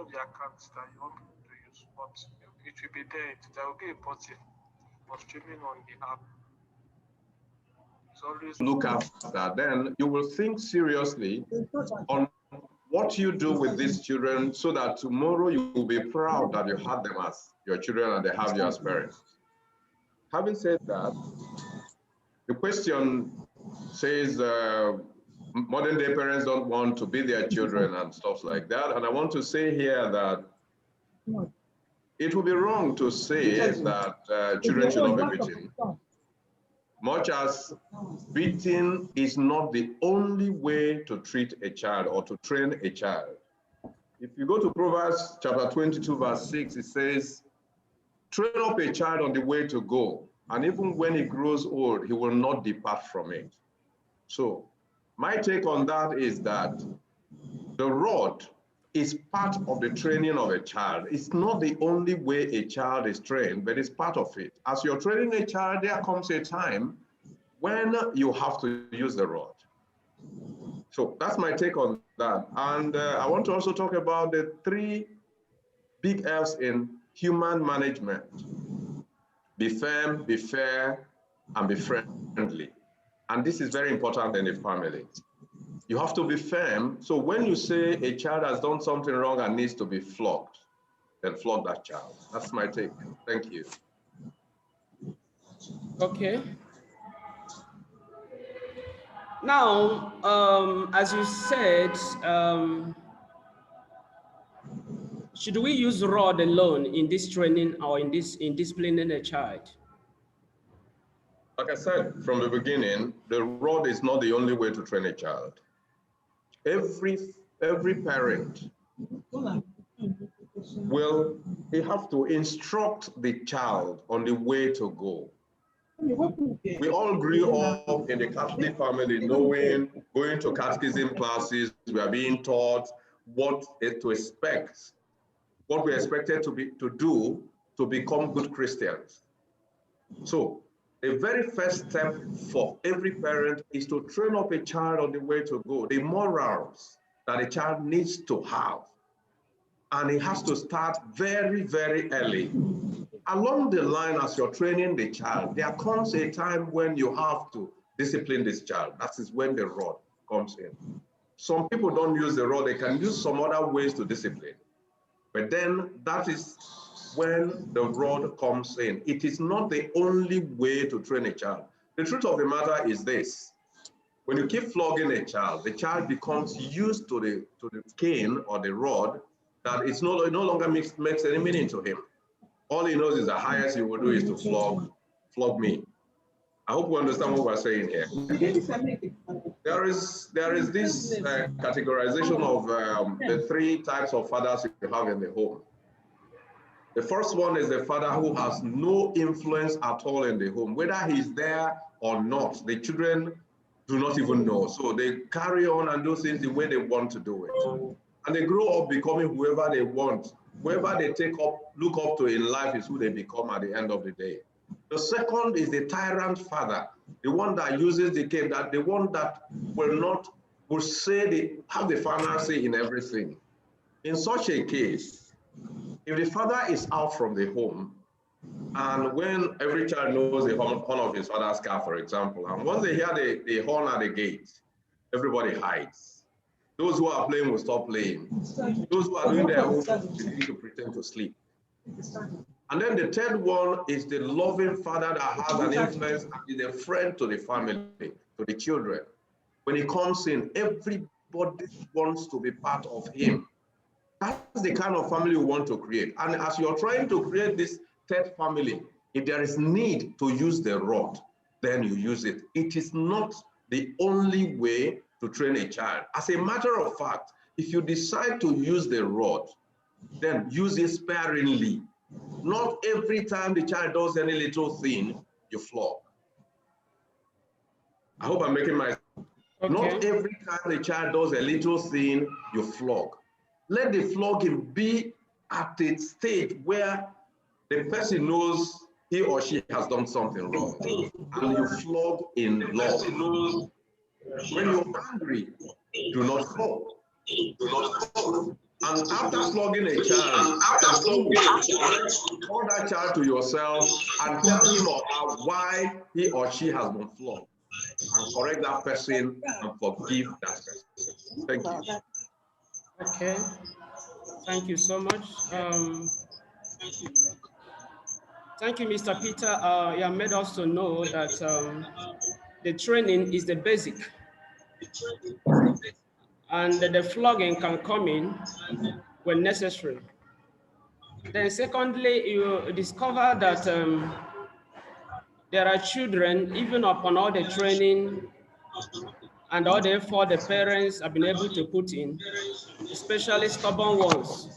of the accounts that you want people to use, but it will be there. There will be a button for streaming on the app. It's always look after. Then you will think seriously on what you do with these children so that tomorrow you will be proud that you had them as your children and they have you as parents. Having said that, the question says modern day parents don't want to be their children and stuff like that. And I want to say here that it would be wrong to say that children should not be beaten. Much as beating is not the only way to treat a child or to train a child. If you go to Proverbs chapter 22, verse 6, it says, train up a child on the way to go, and even when he grows old, he will not depart from it. So my take on that is that the rod is part of the training of a child. It's not the only way a child is trained, but it's part of it. As you're training a child, there comes a time when you have to use the rod. So that's my take on that. And I want to also talk about the 3 big F's in human management. Be firm, be fair, and be friendly. And this is very important in a family. You have to be firm. So when you say a child has done something wrong and needs to be flogged, then flog that child. That's my take. Thank you. Okay. Now, as you said, should we use rod alone in this training or in disciplining a child? Like I said from the beginning, the rod is not the only way to train a child. Every parent will have to instruct the child on the way to go. We all grew up in the Catholic family knowing, going to catechism classes, we are being taught what to expect, what we're expected to do to become good Christians. So the very first step for every parent is to train up a child on the way to go, the morals that a child needs to have. And it has to start very, very early. Along the line, as you're training the child, there comes a time when you have to discipline this child. That is when the rod comes in. Some people don't use the rod, they can use some other ways to discipline. But then that is when the rod comes in. It is not the only way to train a child. The truth of the matter is this. When you keep flogging a child, the child becomes used to the cane or the rod that it no longer makes any meaning to him. All he knows is the highest he will do is to flog me. I hope you understand what we're saying here. There is this categorization of the 3 types of fathers you have in the home. The first one is the father who has no influence at all in the home. Whether he's there or not, the children do not even know. So they carry on and do things the way they want to do it. And they grow up becoming whoever they want. Whoever they look up to in life is who they become at the end of the day. The second is the tyrant father, the one that uses the cane, the one that will say have the final say in everything. In such a case, if the father is out from the home, and when every child knows the horn of his father's car, for example, and once they hear the horn at the gate, everybody hides. Those who are playing will stop playing. Those who are doing their own will begin to pretend to sleep. And then the third one is the loving father that has an influence and is a friend to the family, to the children. When he comes in, everybody wants to be part of him. That's the kind of family we want to create. And as you're trying to create this third family, if there is need to use the rod, then you use it. It is not the only way to train a child. As a matter of fact, if you decide to use the rod, then use it sparingly. Not every time the child does any little thing, you flog. I hope I'm making my... Okay. Not every time the child does a little thing, you flog. Let the flogging be at a stage where the person knows he or she has done something wrong, and you flog in love. When you're angry, do not flog. Do not flog. And after flogging a child, call that child to yourself and tell him or her why he or she has been flogged, and correct that person and forgive that person. Thank you. Okay. Thank you so much. Thank you, Mr. Peter. You have made us to know that the training is the basic, and the flogging can come in when necessary. Then secondly, you discover that there are children, even upon all the training and all the effort the parents have been able to put in, especially stubborn ones,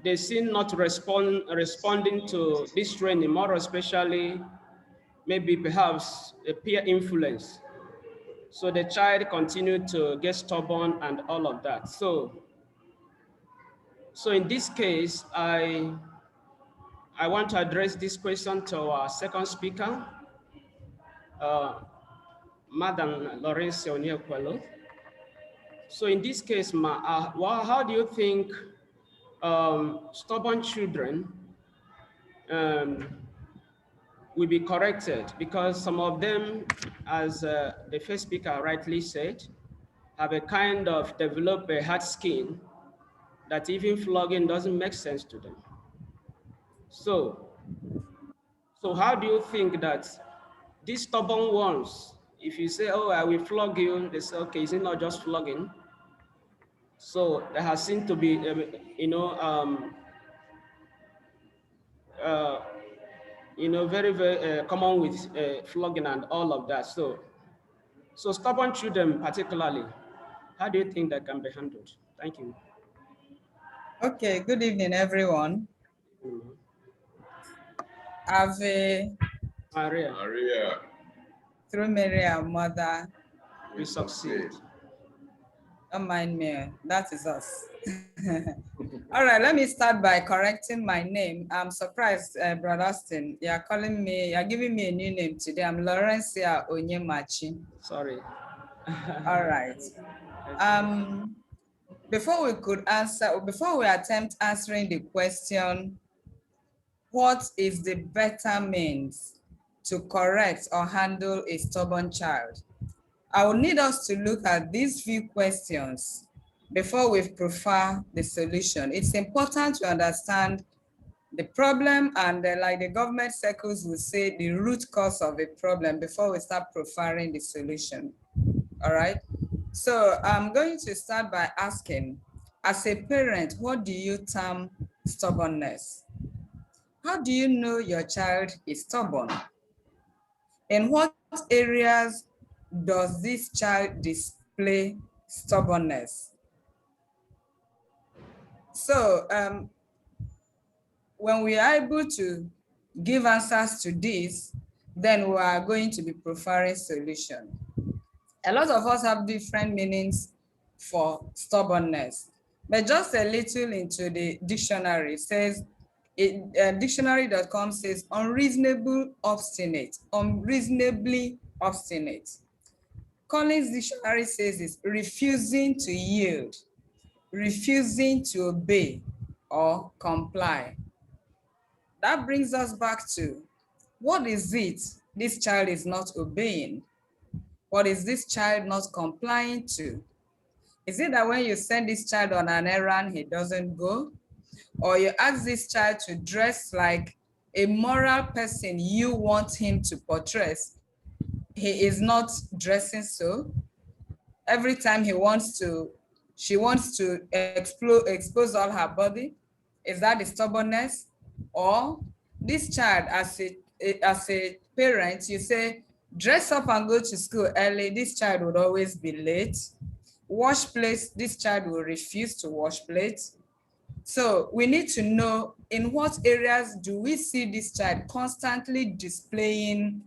they seem not responding to this training, more especially maybe perhaps a peer influence. So the child continued to get stubborn and all of that. So in this case, I want to address this question to our second speaker, Madam Laurencia Onyekwelo. So in this case, how do you think stubborn children will be corrected? Because some of them, as the first speaker rightly said, have a kind of develop a hard skin that even flogging doesn't make sense to them. So how do you think that these stubborn ones, if you say, oh, I will flog you, they say, okay, is it not just flogging? So there has seemed to be, very, very common with flogging and all of that. So stubborn children particularly, how do you think that can be handled? Thank you. Okay, good evening, everyone. Ave Maria. Through Mary, our mother, we succeed. Don't mind me, that is us. All right, let me start by correcting my name. I'm surprised, Brother Austin, you're giving me a new name today. I'm Laurencia Onyemachi. Sorry. All right. Before we attempt answering the question, what is the better means to correct or handle a stubborn child? I will need us to look at these few questions before we prefer the solution. It's important to understand the problem and like the government circles will say, the root cause of a problem before we start preferring the solution. All right. So I'm going to start by asking, as a parent, what do you term stubbornness? How do you know your child is stubborn? In what areas does this child display stubbornness? So when we are able to give answers to this, then we are going to be preferring solution. A lot of us have different meanings for stubbornness, but just a little into the dictionary says, dictionary.com says unreasonably obstinate. Collins Dictionary says it's refusing to yield, refusing to obey or comply. That brings us back to, what is it this child is not obeying? What is this child not complying to? Is it that when you send this child on an errand, he doesn't go? Or you ask this child to dress like a moral person you want him to portray, he is not dressing so? Every time she wants to expose all her body. Is that the stubbornness? Or this child, as a parent, you say, dress up and go to school early, this child would always be late. Wash plates, this child will refuse to wash plates. So we need to know, in what areas do we see this child constantly displaying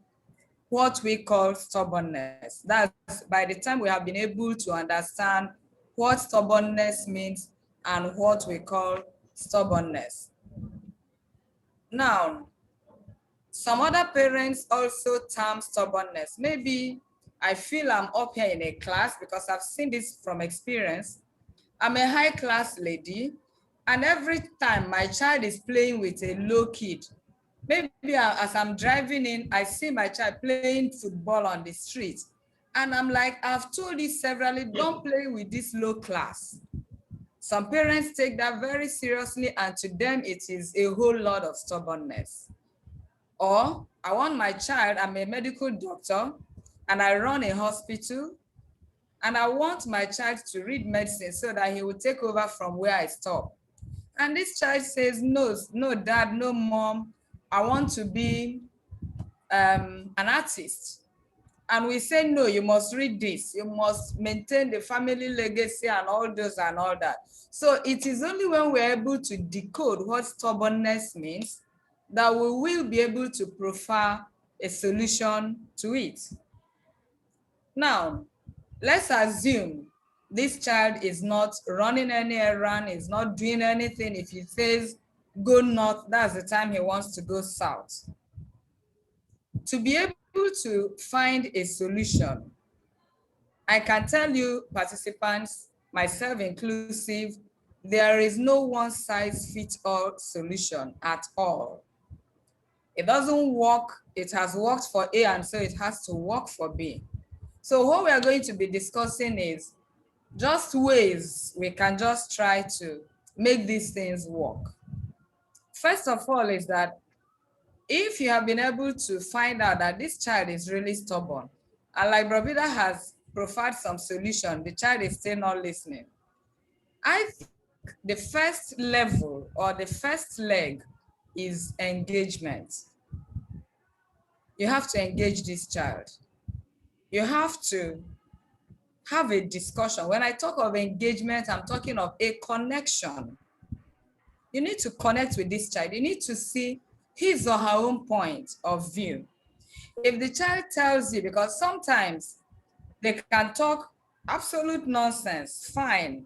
what we call stubbornness? That's by the time we have been able to understand what stubbornness means and what we call stubbornness. Now, some other parents also term stubbornness. Maybe I feel I'm up here in a class because I've seen this from experience. I'm a high class lady, and every time my child is playing with a low kid, maybe as I'm driving in, I see my child playing football on the street. And I'm like, I've told you severally, don't play with this low class. Some parents take that very seriously, and to them, it is a whole lot of stubbornness. Or I want my child, I'm a medical doctor, and I run a hospital, and I want my child to read medicine so that he will take over from where I stop. And this child says, no, no, dad, no, mom, I want to be an artist. And we say, no, you must read this. You must maintain the family legacy and all those and all that. So it is only when we're able to decode what stubbornness means that we will be able to profile a solution to it. Now, let's assume this child is not running any errand, is not doing anything. If he says go north, that's the time he wants to go south. To be able to find a solution, I can tell you, participants, myself inclusive, there is no one-size-fits-all solution at all. It doesn't work. It has worked for A, and so it has to work for B. So what we are going to be discussing is just ways we can just try to make these things work. First of all is that if you have been able to find out that this child is really stubborn, and like Bravida has provided some solution, the child is still not listening, I think the first level or the first leg is engagement. You have to engage this child. You have to have a discussion. When I talk of engagement, I'm talking of a connection. You need to connect with this child. You need to see his or her own point of view. If the child tells you, because sometimes they can talk absolute nonsense, fine.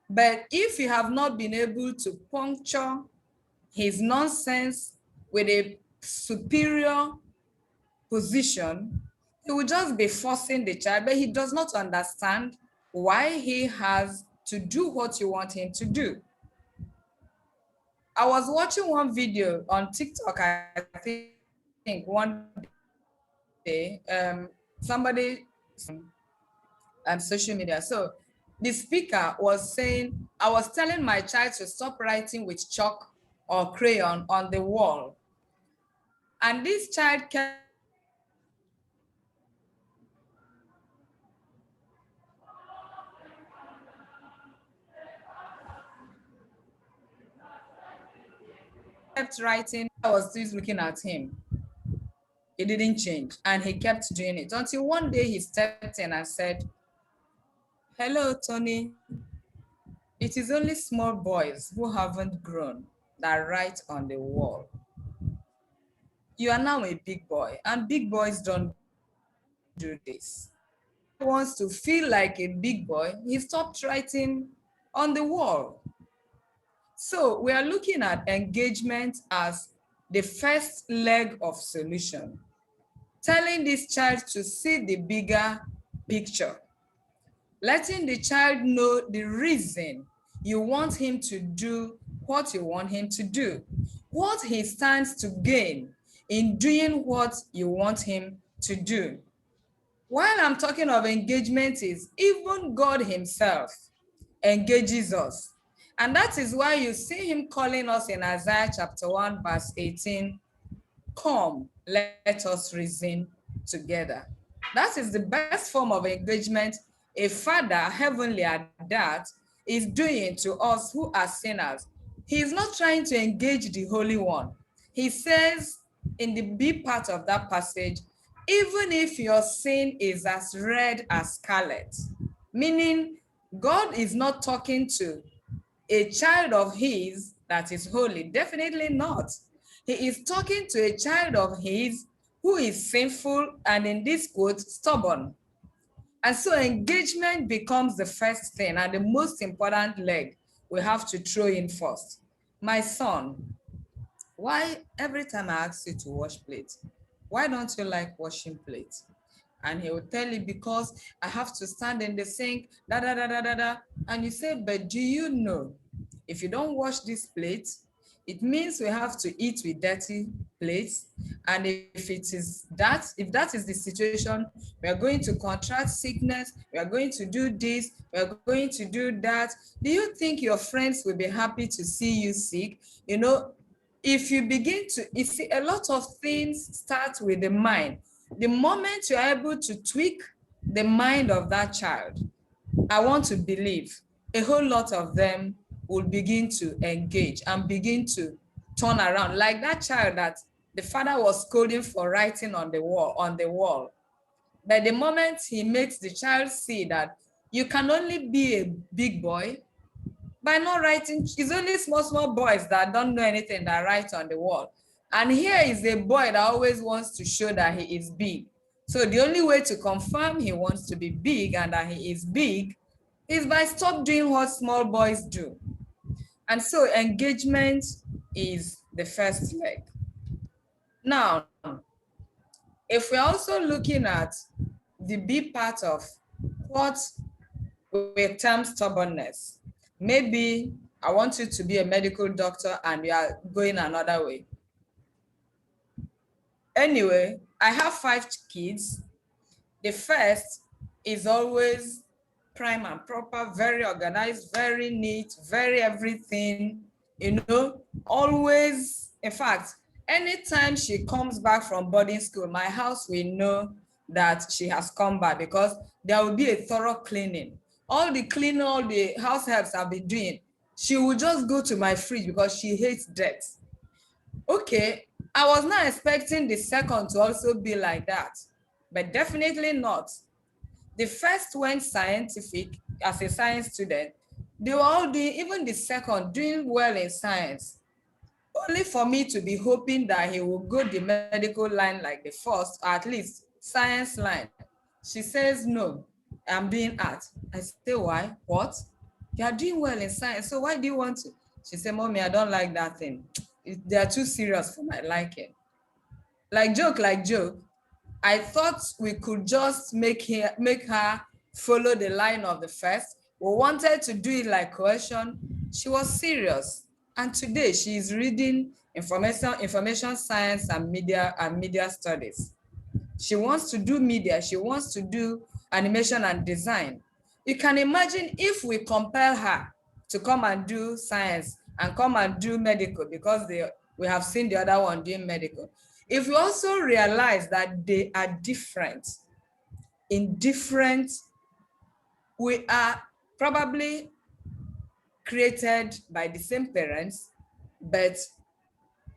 But if you have not been able to puncture his nonsense with a superior position, he will just be forcing the child, but he does not understand why he has to do what you want him to do. I was watching one video on TikTok, I think one day, somebody social media. So the speaker was saying, I was telling my child to stop writing with chalk or crayon on the wall. And this child kept writing. I was still looking at him. It didn't change, and he kept doing it until one day he stepped in and said, "Hello, Tony. It is only small boys who haven't grown that write on the wall. You are now a big boy, and big boys don't do this." He wants to feel like a big boy, he stopped writing on the wall. So we are looking at engagement as the first leg of solution, telling this child to see the bigger picture, letting the child know the reason you want him to do what you want him to do, what he stands to gain in doing what you want him to do. While I'm talking of engagement, is even God himself engages us. And that is why you see him calling us in Isaiah chapter 1, verse 18, "Come, let us reason together." That is the best form of engagement a father, heavenly at that, is doing to us who are sinners. He is not trying to engage the Holy One. He says in the B part of that passage, even if your sin is as red as scarlet, meaning God is not talking to a child of his that is holy, definitely not. He is talking to a child of his who is sinful and, in this quote, stubborn. And so engagement becomes the first thing and the most important leg we have to throw in first. My son, why every time I ask you to wash plates, why don't you like washing plates? And he will tell you, because I have to stand in the sink, da da da da da da. And you say, but do you know, if you don't wash this plate, it means we have to eat with dirty plates. And if that is the situation, we are going to contract sickness, we are going to do this, we are going to do that. Do you think your friends will be happy to see you sick? You know, if you begin to, you see, a lot of things start with the mind. The moment you are able to tweak the mind of that child, I want to believe a whole lot of them will begin to engage and begin to turn around, like that child that the father was scolding for writing on the wall. But the moment he makes the child see that you can only be a big boy by not writing, it's only small boys that don't know anything that write on the wall. And here is a boy that always wants to show that he is big. So the only way to confirm he wants to be big and that he is big is by stop doing what small boys do. And so engagement is the first leg. Now, if we're also looking at the B part of what we term stubbornness, maybe I want you to be a medical doctor and you are going another way. Anyway, I have 5 kids. The first is always prime and proper, very organized, very neat, very everything, you know, always. In fact, anytime she comes back from boarding school, my house will know that she has come back because there will be a thorough cleaning. All the cleaning, all the house helps I've been doing, she will just go to my fridge because she hates dirt. Okay, I was not expecting the second to also be like that, but definitely not. The first went scientific as a science student. They were all doing, even the second, doing well in science. Only for me to be hoping that he will go the medical line like the first, or at least science line. She says, no, I'm doing art. I say, why? What? You are doing well in science, so why do you want to? She said, Mommy, I don't like that thing. They are too serious for my liking. Like joke, I thought we could just make her follow the line of the first. We wanted to do it like cohesion. She was serious. And today she is reading information science and media studies. She wants to do media. She wants to do animation and design. You can imagine if we compel her to come and do science and come and do medical, because we have seen the other one doing medical. If we also realize that they are different, we are probably created by the same parents, but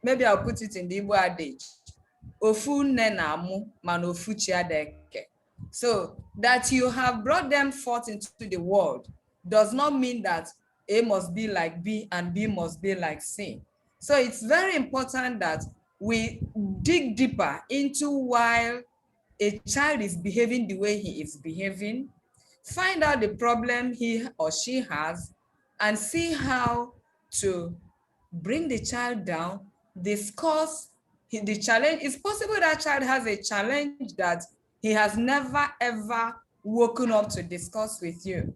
maybe I'll put it in the Igbo adage, ofu nne na amụ mana ofu chi adeke. So that you have brought them forth into the world does not mean that A must be like B and B must be like C. So it's very important that we dig deeper into why a child is behaving the way he is behaving, find out the problem he or she has, and see how to bring the child down, discuss the challenge. It's possible that child has a challenge that he has never ever woken up to discuss with you.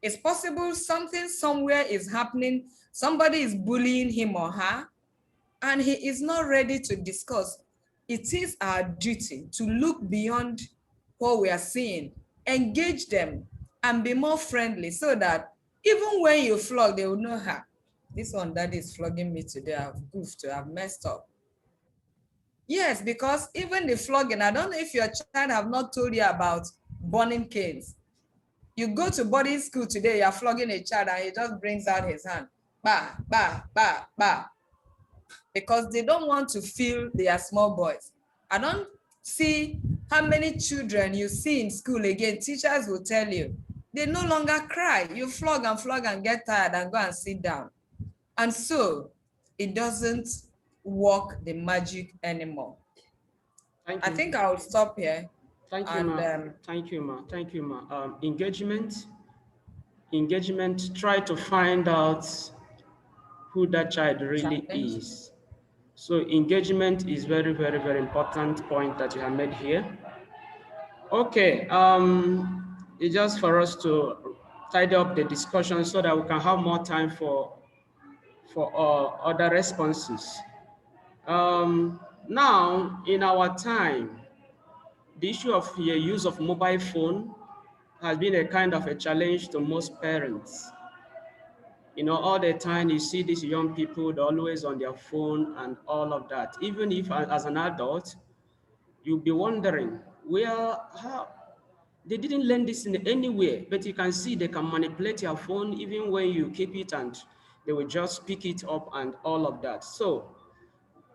It's possible something somewhere is happening, somebody is bullying him or her, and he is not ready to discuss. It is our duty to look beyond what we are seeing, engage them, and be more friendly so that even when you flog, they will know her. This one that is flogging me today, I've goofed, I've messed up. Yes, because even the flogging, I don't know if your child have not told you about burning canes. You go to boarding school today, you're flogging a child and he just brings out his hand. Bah, bah, bah, bah. Because they don't want to feel they are small boys. I don't see how many children you see in school again. Teachers will tell you, they no longer cry. You flog and get tired and go and sit down. And so it doesn't work the magic anymore. Thank you. I think I'll stop here. Thank you, ma. Thank you, ma. Thank you, ma. Engagement, try to find out who that child really is. So engagement is very, very, very important point that you have made here. Okay, it's just for us to tidy up the discussion so that we can have more time for other responses. Now, in our time, the issue of the use of mobile phone has been a kind of a challenge to most parents. You know, all the time you see these young people, they're always on their phone and all of that. Even if as an adult, you'll be wondering, well, how they didn't learn this in anywhere, but you can see they can manipulate your phone even when you keep it and they will just pick it up and all of that. So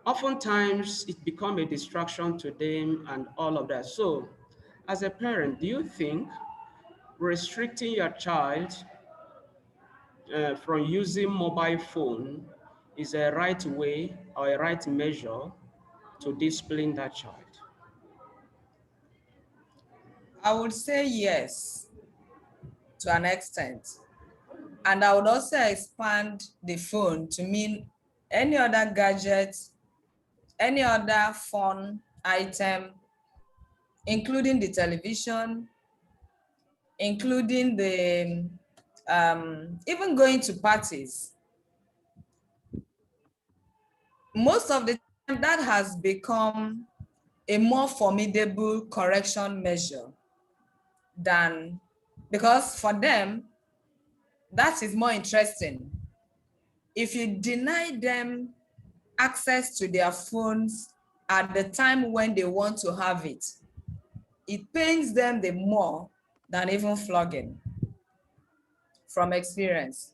oftentimes it becomes a distraction to them and all of that. So as a parent, do you think restricting your child from using mobile phone is a right way or a right measure to discipline that child? I would say yes, to an extent. And I would also expand the phone to mean any other gadget, any other phone item, including the television, including the, even going to parties. Most of the time that has become a more formidable correction measure than, because for them, that is more interesting. If you deny them access to their phones at the time when they want to have it, it pains them the more than even flogging, from experience.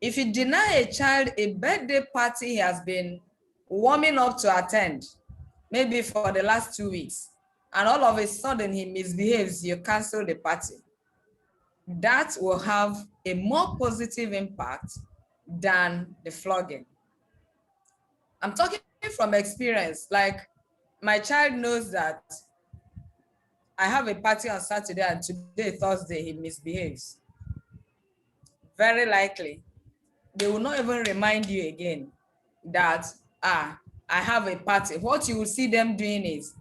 If you deny a child a birthday party he has been warming up to attend, maybe for the last 2 weeks, and all of a sudden he misbehaves, you cancel the party, that will have a more positive impact than the flogging. I'm talking from experience. Like, my child knows that I have a party on Saturday and today, Thursday, he misbehaves. Very likely, they will not even remind you again that, I have a party. What you will see them doing is,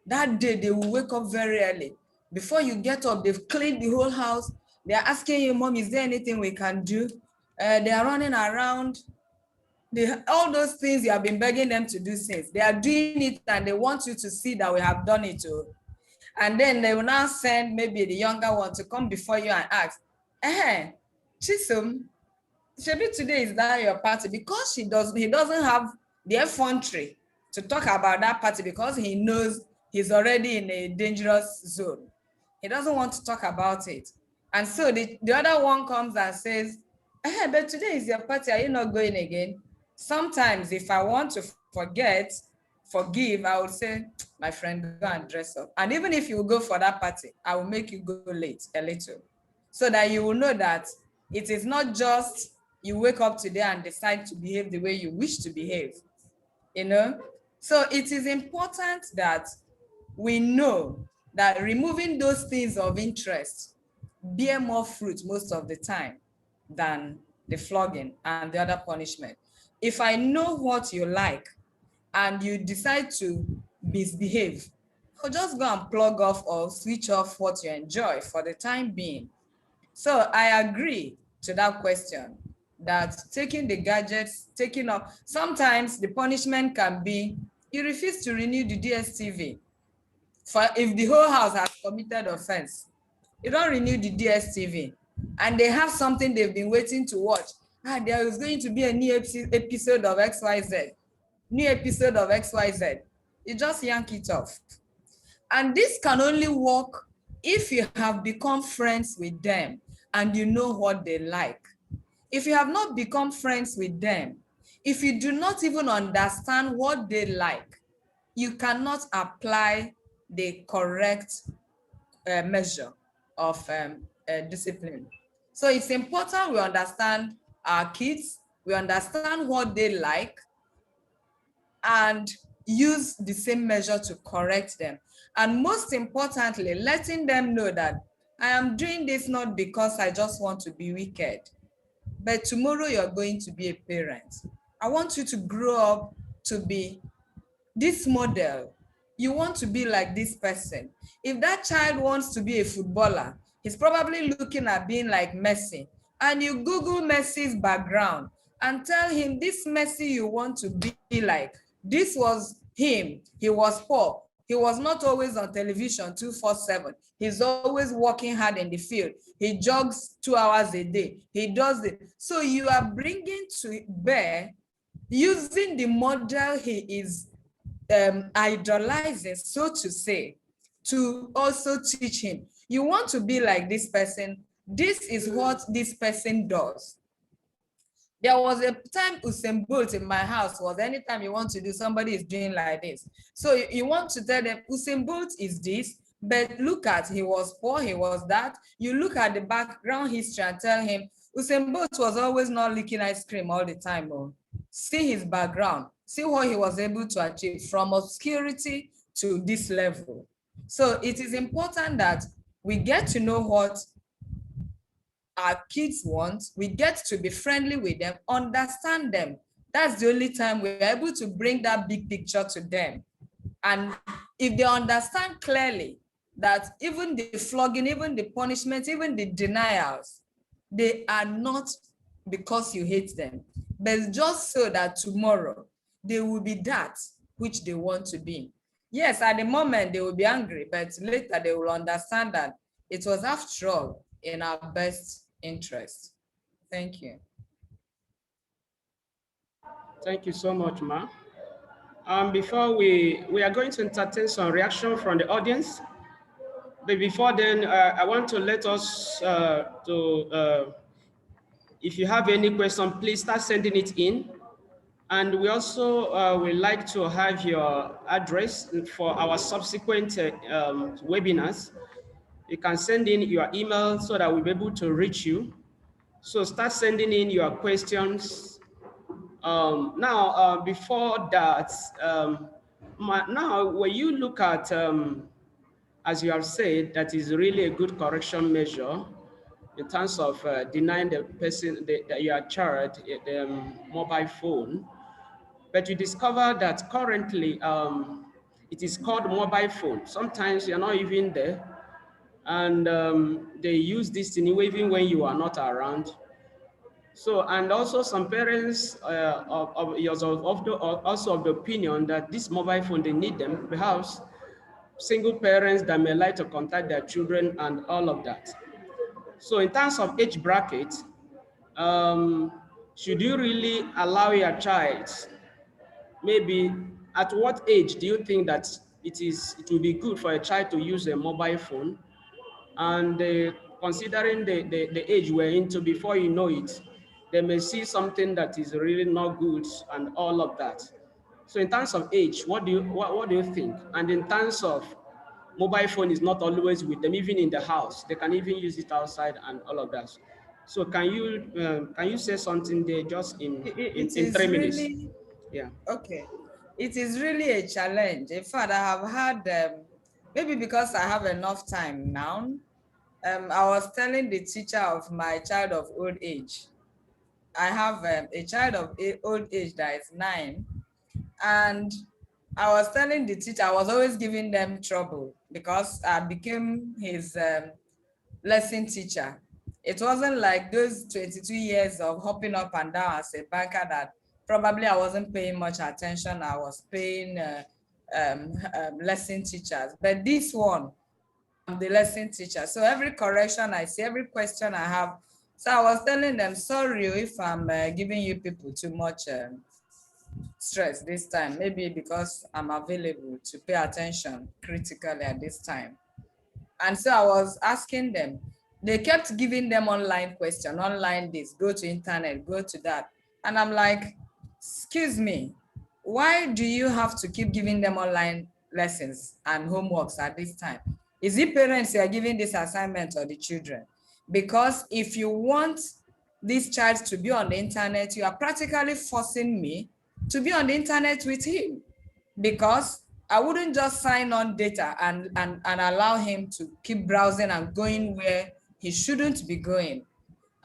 that day they will wake up very early. Before you get up, they've cleaned the whole house. They're asking you, Mom, is there anything we can do? They are running around. All those things you have been begging them to do since, they are doing it, and they want you to see that we have done it too. And then they will now send maybe the younger one to come before you and ask, Chisom, Shebi, today is that your party? Because he doesn't have the effrontery to talk about that party, because he knows he's already in a dangerous zone. He doesn't want to talk about it. And so the other one comes and says, but today is your party, are you not going again? Sometimes if I want to forgive, I would say, my friend, go and dress up. And even if you go for that party, I will make you go late a little, so that you will know that it is not just you wake up today and decide to behave the way you wish to behave, you know? So it is important that we know that removing those things of interest bear more fruit most of the time than the flogging and the other punishment. If I know what you like and you decide to misbehave, I'll just go and plug off or switch off what you enjoy for the time being. So I agree to that question, that taking the gadgets, taking off, sometimes the punishment can be, you refuse to renew the DSTV. For if the whole house has committed offense, you don't renew the DSTV, and they have something they've been waiting to watch. There is going to be a new episode of XYZ, new episode of XYZ. You just yank it off. And this can only work if you have become friends with them and you know what they like. If you have not become friends with them, if you do not even understand what they like, you cannot apply the correct measure of discipline. So it's important we understand our kids, we understand what they like, and use the same measure to correct them. And most importantly, letting them know that I am doing this not because I just want to be wicked, but tomorrow you're going to be a parent. I want you to grow up to be this model. You want to be like this person. If that child wants to be a footballer, He's probably looking at being like Messi. And you Google Messi's background and tell him this Messi you want to be like. This was him. He was poor. He was not always on television 24/7. He's always working hard in the field. He jogs 2 hours a day. He does it. So you are bringing to bear, using the model he is idolizing, so to say, to also teach him. You want to be like this person. This is what this person does. There was a time Usain Bolt in my house was anytime you want to do, somebody is doing like this. So you want to tell them Usain Bolt is this, but look at, he was poor, he was that. You look at the background history and tell him Usain Bolt was always not licking ice cream all the time. Oh. See his background, see what he was able to achieve from obscurity to this level. So it is important that we get to know what our kids want, we get to be friendly with them, understand them. That's the only time we're able to bring that big picture to them. And if they understand clearly that even the flogging, even the punishment, even the denials, they are not because you hate them, but just so that tomorrow they will be that which they want to be. Yes, at the moment they will be angry, but later they will understand that it was after all in our best interest. Thank you. Thank you so much, Ma. Before we are going to entertain some reaction from the audience. But before then, I want to let us if you have any question, please start sending it in. And we also would like to have your address for our subsequent webinars. You can send in your email so that we'll be able to reach you. So start sending in your questions. Before that, now when you look at, as you have said, that is really a good correction measure in terms of denying the person, your child, the mobile phone. But you discover that currently it is called mobile phone. Sometimes you're not even there. And they use this thing even when you are not around. So, and also some parents also of the opinion that this mobile phone, they need them, perhaps single parents that may like to contact their children and all of that. So in terms of age bracket, should you really allow your child, maybe at what age do you think that it will be good for a child to use a mobile phone? And considering the age we're into, before you know it, they may see something that is really not good and all of that. So in terms of age, what do you think? And in terms of mobile phone is not always with them, even in the house, they can even use it outside and all of that. So can you say something there just in 3 minutes? Really, yeah. Okay. It is really a challenge. In fact, I have had, maybe because I have enough time now, I was telling the teacher of my child of old age. I have a child of old age that is 9. And I was telling the teacher, I was always giving them trouble because I became his lesson teacher. It wasn't like those 22 years of hopping up and down as a banker that probably I wasn't paying much attention. I was paying lesson teachers. But this one, I'm the lesson teacher. So every correction I see, every question I have, so I was telling them, sorry if I'm giving you people too much stress this time, maybe because I'm available to pay attention critically at this time. And so I was asking them, they kept giving them online question, online this, go to internet, go to that. And I'm like, excuse me, why do you have to keep giving them online lessons and homeworks at this time? Is it parents who are giving this assignment or the children? Because if you want this child to be on the internet, you are practically forcing me to be on the internet with him, because I wouldn't just sign on data and allow him to keep browsing and going where he shouldn't be going.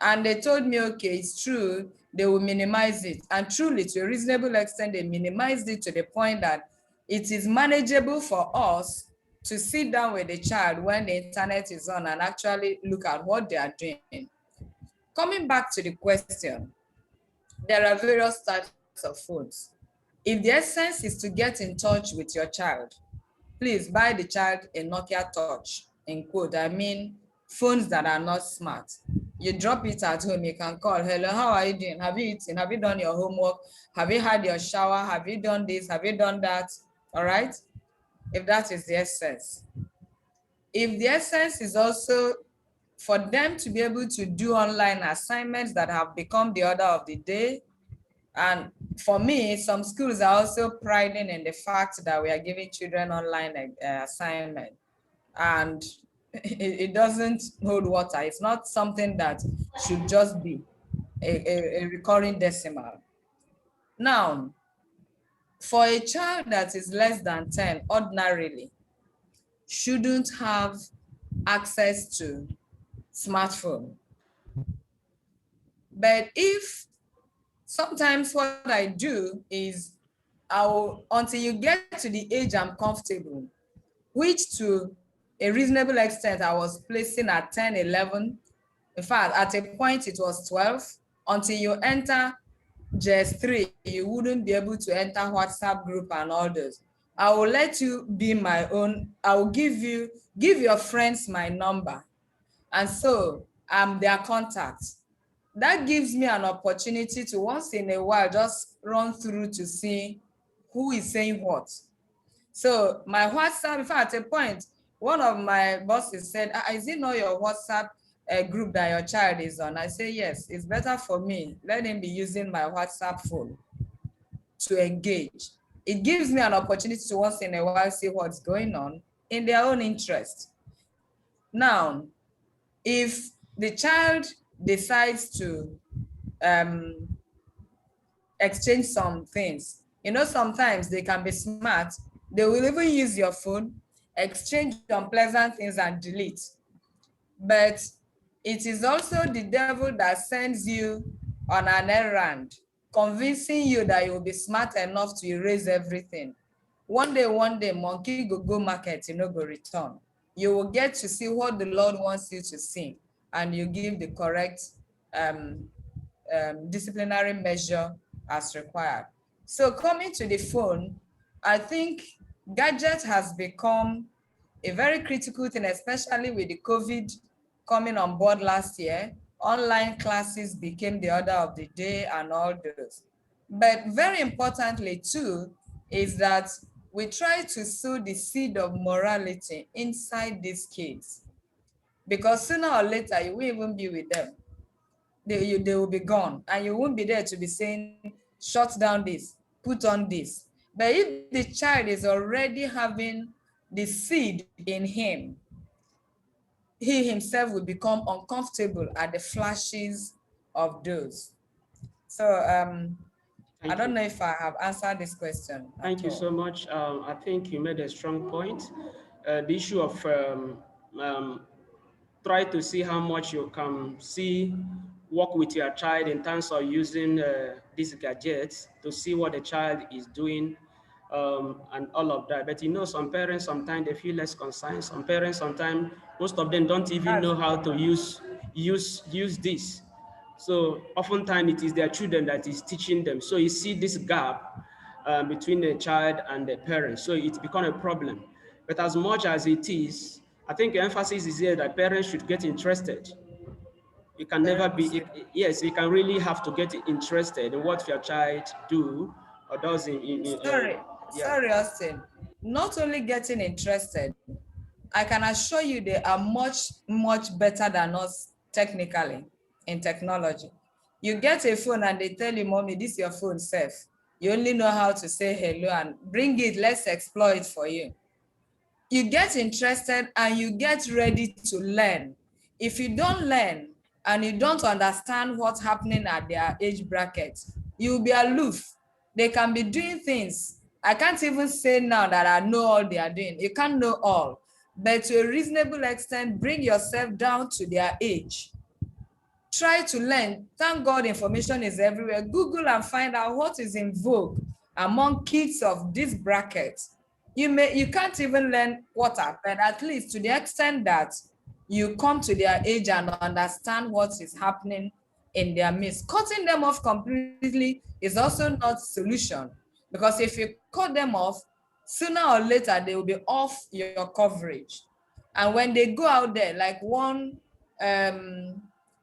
And they told me, okay, it's true, they will minimize it. And truly, to a reasonable extent, they minimized it to the point that it is manageable for us to sit down with the child when the internet is on and actually look at what they are doing. Coming back to the question, there are various types of phones. If the essence is to get in touch with your child, please buy the child a Nokia Touch, in quote. I mean, phones that are not smart. You drop it at home, you can call, hello, how are you doing? Have you eaten? Have you done your homework? Have you had your shower? Have you done this? Have you done that? All right? If that is the essence. If the essence is also for them to be able to do online assignments that have become the order of the day, and for me, some schools are also priding in the fact that we are giving children online assignment, and it doesn't hold water. It's not something that should just be a recurring decimal. Now, for a child that is less than 10, ordinarily, shouldn't have access to smartphone. But if sometimes what I do is until you get to the age I'm comfortable, which to a reasonable extent I was placing at 10, 11. In fact, at a point it was 12. Until you enter JS3, you wouldn't be able to enter WhatsApp group and all those. I will let you be my own. I will give your friends my number. And so I'm their contact. That gives me an opportunity to once in a while just run through to see who is saying what. So my WhatsApp, in fact, at a point, one of my bosses said, is it not your WhatsApp group that your child is on? I say, yes, it's better for me. Let him be using my WhatsApp phone to engage. It gives me an opportunity to once in a while see what's going on in their own interest. Now, if the child decides to exchange some things, sometimes they can be smart. They will even use your phone, exchange unpleasant things and delete. But it is also the devil that sends you on an errand, convincing you that you will be smart enough to erase everything. One day, monkey go market, go return. You will get to see what the Lord wants you to see, and you give the correct disciplinary measure as required. So coming to the phone, I think gadget has become a very critical thing, especially with the COVID coming on board last year. Online classes became the order of the day and all those. But very importantly too, is that we try to sow the seed of morality inside these kids. Because sooner or later, you won't even be with them. They will be gone, and you won't be there to be saying, shut down this, put on this. But if the child is already having the seed in him, he himself will become uncomfortable at the flashes of those. So I don't know if I have answered this question. Thank you so much. I think you made a strong point. The issue of try to see how much you can work with your child in terms of using these gadgets to see what the child is doing and all of that. But some parents, sometimes they feel less concerned. Some parents, sometimes, most of them don't even know how to use this. So oftentimes it is their children that is teaching them. So you see this gap between the child and the parent. So it's become a problem. But as much as it is, I think the emphasis is here that parents should get interested. You can never be, yes, you can really have to get interested in what your child do or does Sorry, Austin. Not only getting interested, I can assure you they are much, much better than us technically in technology. You get a phone and they tell you, mommy, this is your phone, safe. You only know how to say hello and bring it, let's explore it for you. You get interested and you get ready to learn. If you don't learn and you don't understand what's happening at their age bracket, you'll be aloof. They can be doing things. I can't even say now that I know all they are doing. You can't know all. But to a reasonable extent, bring yourself down to their age. Try to learn. Thank God information is everywhere. Google and find out what is in vogue among kids of this bracket. You can't even learn water, but at least to the extent that you come to their age and understand what is happening in their midst. Cutting them off completely is also not solution, because if you cut them off, sooner or later they will be off your coverage. And when they go out there, like one,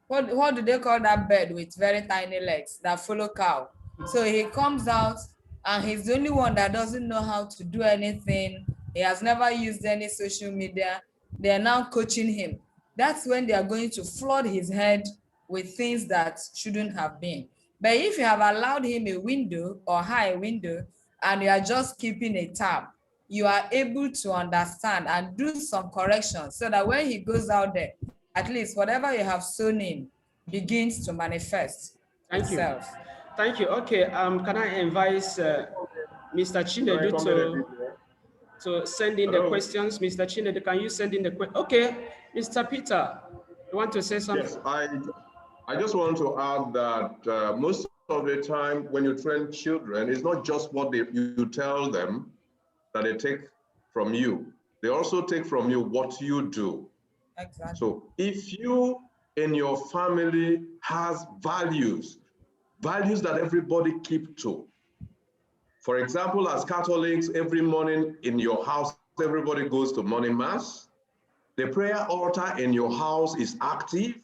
what do they call that bird with very tiny legs that follow cow? So he comes out and he's the only one that doesn't know how to do anything. He has never used any social media. They are now coaching him. That's when they are going to flood his head with things that shouldn't have been. But if you have allowed him a window or high window and you are just keeping a tab, you are able to understand and do some corrections so that when he goes out there, at least whatever you have sown in begins to manifest Thank you. itself. Thank you. Okay, can I invite Mr. Chinedu to send in the questions? Mr. Chinedu, can you send in the questions? Okay, Mr. Peter, you want to say something? Yes, I just want to add that most of the time when you train children, it's not just what you tell them that they take from you. They also take from you what you do. Exactly. So if you in your family has values that everybody keep to. For example, as Catholics, every morning in your house, everybody goes to morning mass. The prayer altar in your house is active.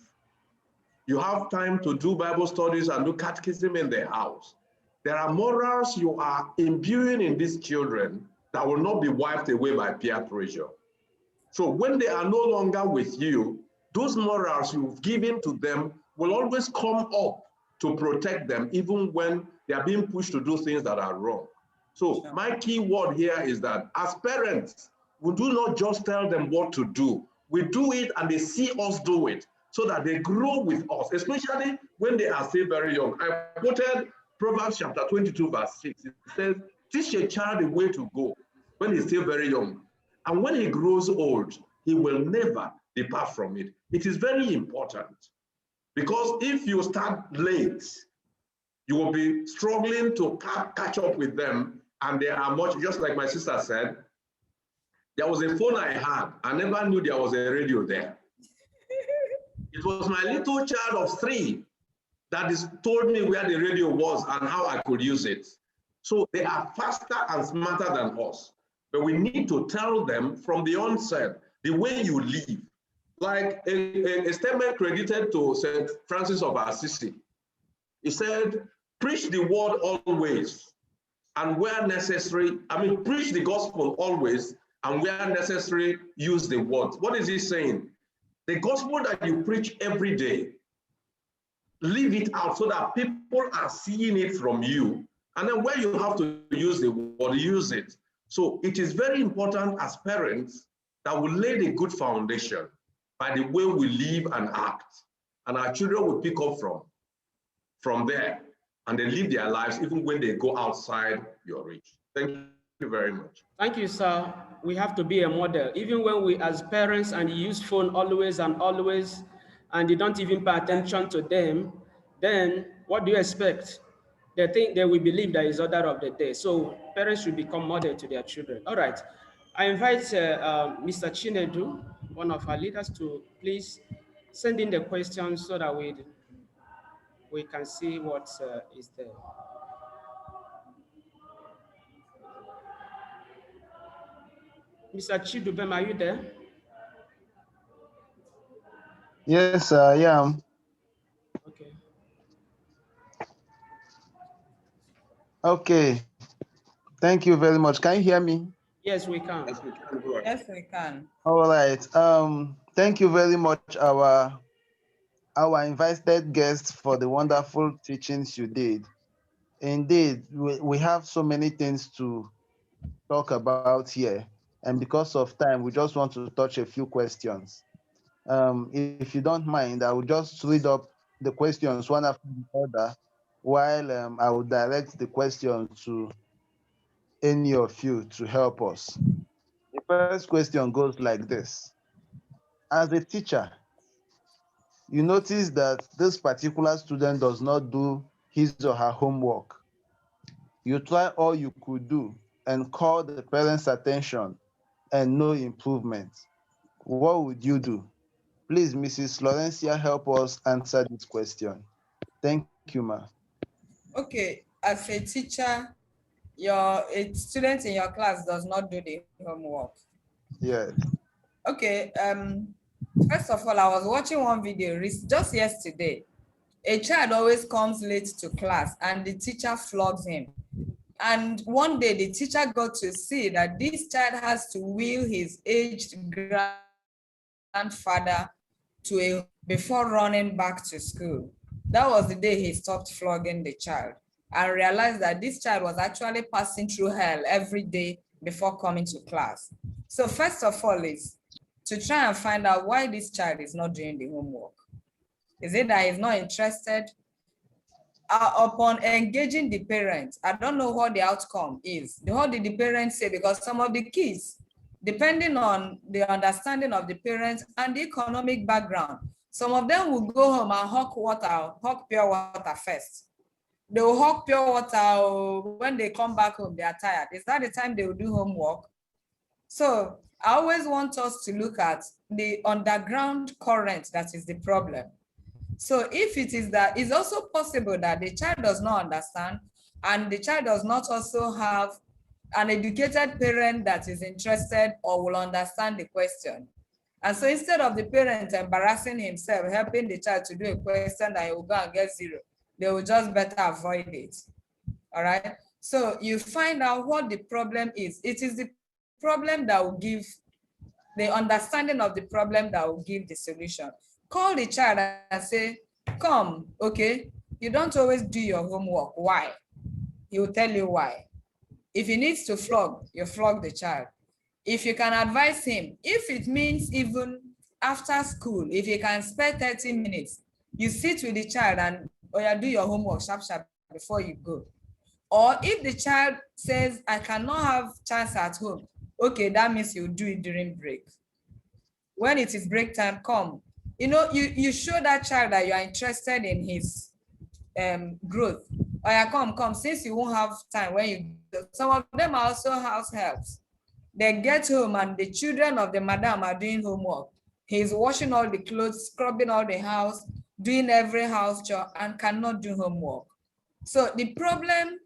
You have time to do Bible studies and do catechism in the house. There are morals you are imbuing in these children that will not be wiped away by peer pressure. So when they are no longer with you, those morals you've given to them will always come up to protect them, even when they are being pushed to do things that are wrong. So my key word here is that as parents, we do not just tell them what to do. We do it and they see us do it so that they grow with us, especially when they are still very young. I quoted Proverbs chapter 22, verse 6. It says, teach a child the way to go when he's still very young. And when he grows old, he will never depart from it. It is very important because if you start late, you will be struggling to catch up with them. And they are much, just like my sister said, there was a phone I had. I never knew there was a radio there. It was my little child of 3 that told me where the radio was and how I could use it. So they are faster and smarter than us. But we need to tell them from the onset, the way you live. Like a statement credited to St. Francis of Assisi. He said, preach the word always, and where necessary, preach the gospel always, and where necessary, use the word. What is he saying? The gospel that you preach every day, leave it out so that people are seeing it from you. And then where you have to use the word, use it. So it is very important as parents that we lay the good foundation by the way we live and act. And our children will pick up from there. And they live their lives even when they go outside your reach. Thank you very much. Thank you, sir. We have to be a model. Even when we as parents and use phone always and always, and you don't even pay attention to them, then what do you expect? They think they will believe that is order of the day. So parents should become model to their children. All right. I invite Mr. Chinedu, one of our leaders, to please send in the questions so that we can see what is there. Mr. Chidubem, are you there? Yes, I am. Okay. Okay. Thank you very much. Can you hear me? Yes, we can. Yes, we can. Yes, we can. All right. Thank you very much, our invited guests, for the wonderful teachings you did. Indeed, we have so many things to talk about here. And because of time, we just want to touch a few questions. If you don't mind, I will just read up the questions one after the other, while I will direct the question to any of you to help us. The first question goes like this. As a teacher, you notice that this particular student does not do his or her homework. You try all you could do and call the parents' attention and no improvement, what would you do? Please, Mrs. Florencia, help us answer this question. Thank you, ma. Okay, as a teacher, a student in your class does not do the homework. Yes. Okay, first of all, I was watching one video just yesterday. A child always comes late to class and the teacher flogs him. And one day the teacher got to see that this child has to wheel his aged grandfather before running back to school. That was the day he stopped flogging the child and realized that this child was actually passing through hell every day before coming to class. So first of all is to try and find out why this child is not doing the homework. Is it that he's not interested? Upon engaging the parents, I don't know what the outcome is. What did the parents say? Because some of the kids, depending on the understanding of the parents and the economic background, some of them will go home and hawk pure water first. They will hawk pure water when they come back home, they are tired. Is that the time they will do homework? So I always want us to look at the underground current that is the problem. So if it is that, it's also possible that the child does not understand and the child does not also have an educated parent that is interested or will understand the question. And so instead of the parent embarrassing himself, helping the child to do a question that he will go and get 0, they will just better avoid it. All right. So you find out what the problem is. It is the problem that will give the understanding of the problem that will give the solution. Call the child and say, come, okay, you don't always do your homework. Why? He will tell you why. If he needs to flog, you flog the child. If you can advise him, if it means even after school, if you can spare 30 minutes, you sit with the child and you do your homework sharp before you go. Or if the child says, I cannot have chance at home, okay, that means you do it during break. When it is break time, come. You know, you show that child that you are interested in his growth. Or yeah, come, since you won't have time when you go. Some of them are also house helps. They get home and the children of the madam are doing homework. He's washing all the clothes, scrubbing all the house, doing every house job and cannot do homework. So the problem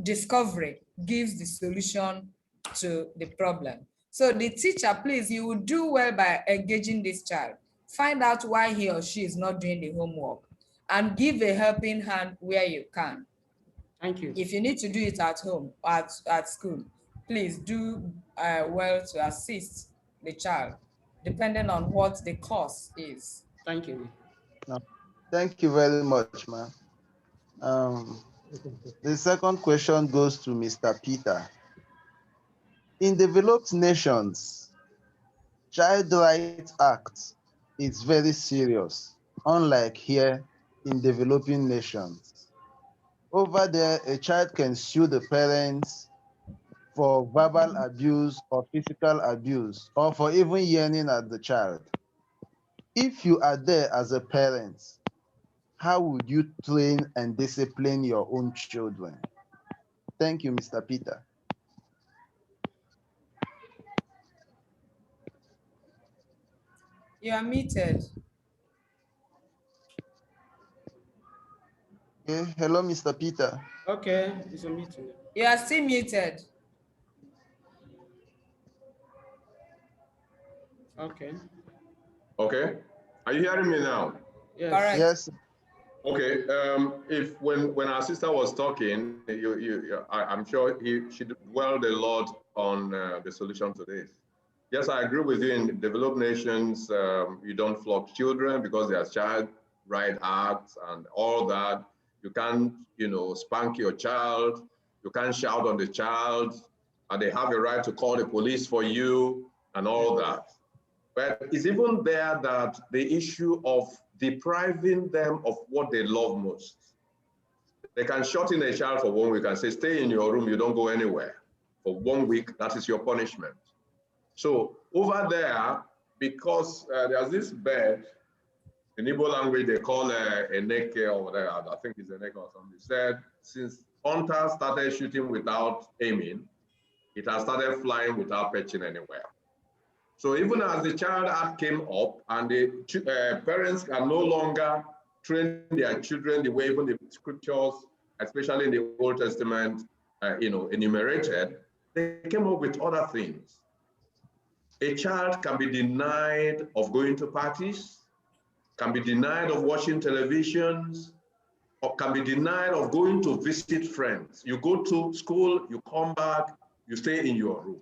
discovery gives the solution to the problem. So the teacher, please, you will do well by engaging this child. Find out why he or she is not doing the homework and give a helping hand where you can. Thank you. If you need to do it at home, at school, please do well to assist the child, depending on what the course is. Thank you. Thank you very much, ma'am. The second question goes to Mr. Peter. In developed nations, Child Rights Act is very serious, unlike here in developing nations. Over there, a child can sue the parents for verbal abuse or physical abuse, or for even yelling at the child. If you are there as a parent, how would you train and discipline your own children? Thank you, Mr. Peter. You are muted. Okay. Hello, Mr. Peter. Okay, it's a meeting. You are still muted. Okay. Okay. Are you hearing me now? Yes. Correct. Yes. Okay. If when our sister was talking, I'm sure she dwelled a lot on the solution to this. Yes, I agree with you. In developed nations, you don't flog children because there's Child Rights Act and all that. You can't, spank your child. You can't shout on the child, and they have a right to call the police for you and all that. But it's even there that the issue of depriving them of what they love most. They can shut in a child for 1 week and say, stay in your room, you don't go anywhere. For 1 week, that is your punishment. So over there, because there's this bird, in Igbo language, they call a neke or whatever, I think it's a neke or something. Said, since hunters started shooting without aiming, it has started flying without perching anywhere. So even as the Child Act came up and the parents can no longer train their children the way even the scriptures, especially in the Old Testament, enumerated, they came up with other things. A child can be denied of going to parties, can be denied of watching televisions, or can be denied of going to visit friends. You go to school, you come back, you stay in your room.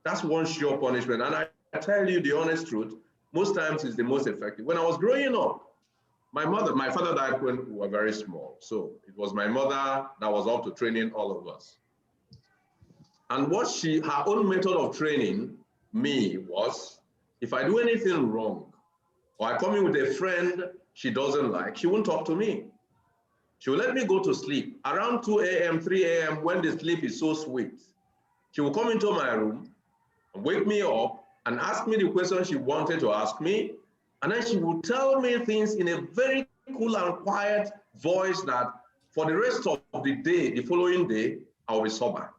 That's one sure punishment. And I tell you the honest truth, most times it's the most effective. When I was growing up, my father died when we were very small. So it was my mother that was up to training all of us. And her own method of training me was, if I do anything wrong, or I come in with a friend she doesn't like, she won't talk to me. She will let me go to sleep. Around 2 a.m., 3 a.m., when the sleep is so sweet, she will come into my room and wake me up and ask me the question she wanted to ask me. And then she will tell me things in a very cool and quiet voice that for the rest of the day, the following day, I'll be sober.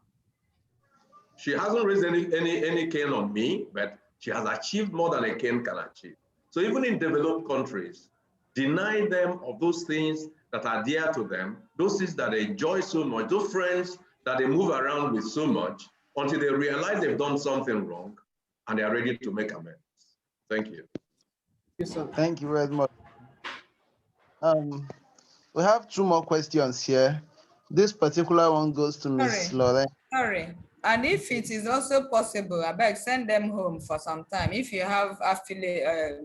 She hasn't raised any cane on me, but she has achieved more than a cane can achieve. So even in developed countries, deny them of those things that are dear to them, those things that they enjoy so much, those friends that they move around with so much, until they realize they've done something wrong and they are ready to make amends. Thank you. Yes, sir. Thank you very much. We have 2 more questions here. This particular one goes to Ms. Lauren. Sorry. And if it is also possible, I beg, send them home for some time. If you have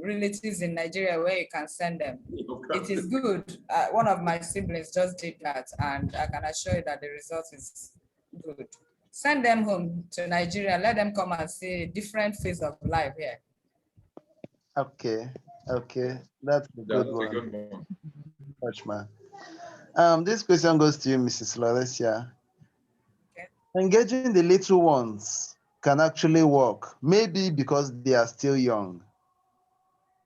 relatives in Nigeria where you can send them, it is good. One of my siblings just did that, and I can assure you that the result is good. Send them home to Nigeria. Let them come and see a different phase of life here. Okay, that's a good one. Good one. Much, man. This question goes to you, Mrs. Laurencia. Okay. Engaging the little ones can actually work, maybe because they are still young.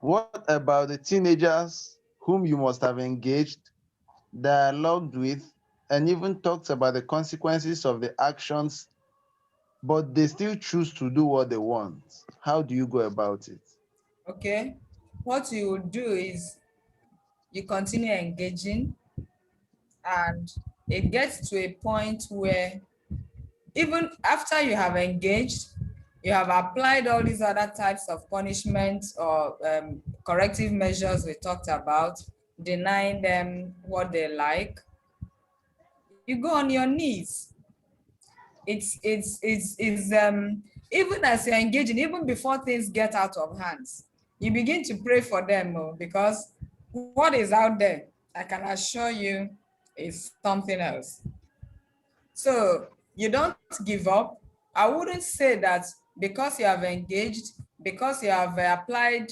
What about the teenagers whom you must have engaged, dialogued with, and even talked about the consequences of the actions, but they still choose to do what they want? How do you go about it? Okay. What you would do is you continue engaging, and it gets to a point where even after you have engaged, you have applied all these other types of punishments or corrective measures we talked about, denying them what they like, you go on your knees. It's even as you're engaging, even before things get out of hands, you begin to pray for them, because what is out there, I can assure you, is something else. So you don't give up. I wouldn't say that because you have engaged, because you have applied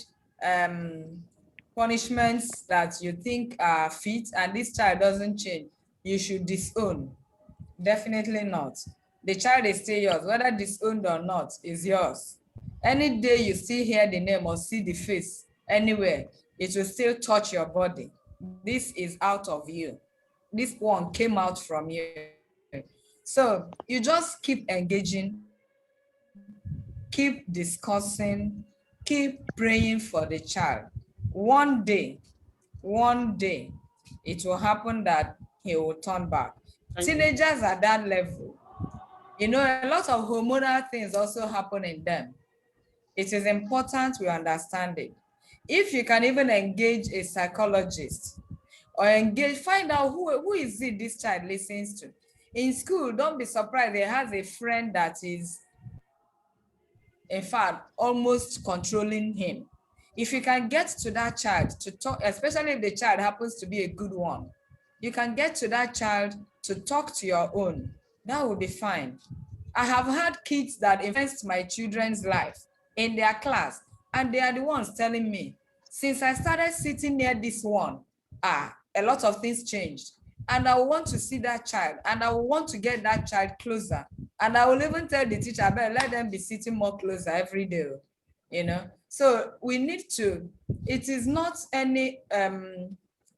punishments that you think are fit and this child doesn't change, you should disown. Definitely not. The child is still yours, whether disowned or not, is yours. Any day you still hear the name or see the face anywhere, it will still touch your body. This is out of you. This one came out from you. So you just keep engaging, keep discussing, keep praying for the child. One day, it will happen that he will turn back. Teenagers at that level, a lot of hormonal things also happen in them. It is important we understand it. If you can even engage a psychologist or find out who is it this child listens to. In school, don't be surprised, he has a friend that is, in fact, almost controlling him. If you can get to that child to talk, especially if the child happens to be a good one, you can get to that child to talk to your own, that will be fine. I have had kids that influenced my children's life in their class, and they are the ones telling me, since I started sitting near this one, a lot of things changed. And I want to see that child, and I want to get that child closer. And I will even tell the teacher, I better let them be sitting more closer every day, So we need to, it is not any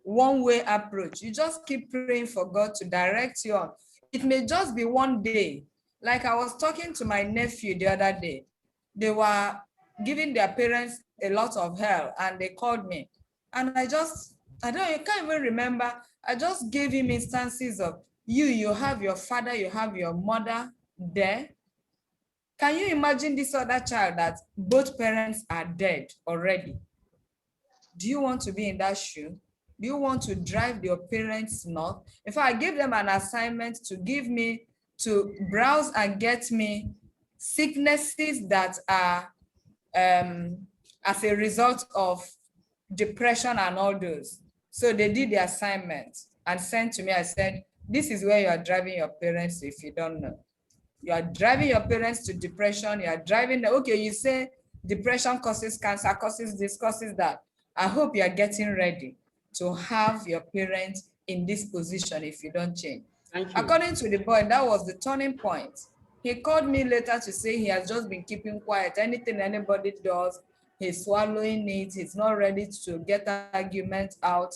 one-way approach. You just keep praying for God to direct you on. It may just be one day Like I was talking to my nephew the other day, they were giving their parents a lot of hell and they called me. And I can't even remember. I just gave him instances of you have your father, you have your mother there. Can you imagine this other child that both parents are dead already? Do you want to be in that shoe? Do you want to drive your parents north? If I gave them an assignment to browse and get me sicknesses that are as a result of depression and all those. So they did the assignment and sent to me. I said, this is where you are driving your parents if you don't know. You are driving your parents to depression. You are driving, okay, you say depression causes cancer, causes this, causes that. I hope you are getting ready to have your parents in this position if you don't change. Thank you. According to the boy, that was the turning point. He called me later to say he has just been keeping quiet. Anything anybody does, he's swallowing it. He's not ready to get arguments out.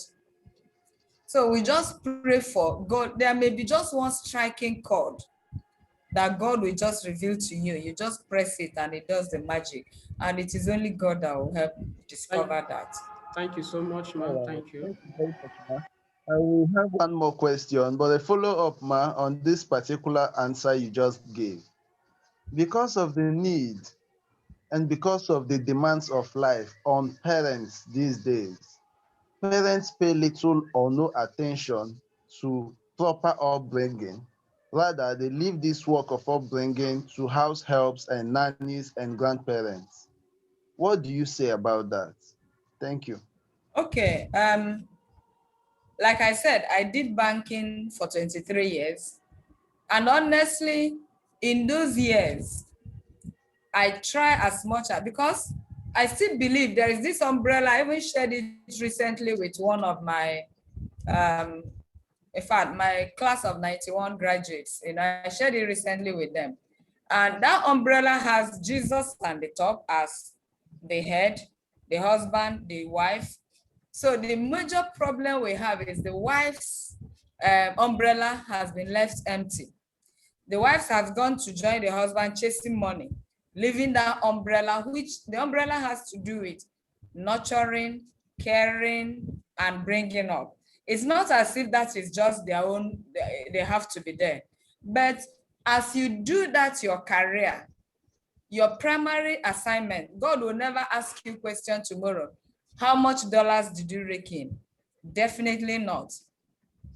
So we just pray for God. There may be just one striking chord that God will just reveal to you. You just press it and it does the magic. And it is only God that will help discover that. Thank you so much, ma'am. Thank you. Thank you very much, ma. I will have one more question, but a follow-up, ma, on this particular answer you just gave. Because of the need and because of the demands of life on parents these days, parents pay little or no attention to proper upbringing. Rather, they leave this work of upbringing to house helps and nannies and grandparents. What do you say about that? Thank you. Okay. Like I said, I did banking for 23 years. And honestly, in those years, I try as much as, because I still believe there is this umbrella. I even shared it recently with one of my, in fact, my class of 91 graduates. I shared it recently with them. And that umbrella has Jesus on the top as the head, the husband, the wife. So the major problem we have is the wife's umbrella has been left empty. The wife has gone to join the husband chasing money, leaving that umbrella, which the umbrella has to do with nurturing, caring, and bringing up. It's not as if that is just their own, they have to be there. But as you do that, your career, your primary assignment, God will never ask you a question tomorrow. How much dollars did you rake in? Definitely not.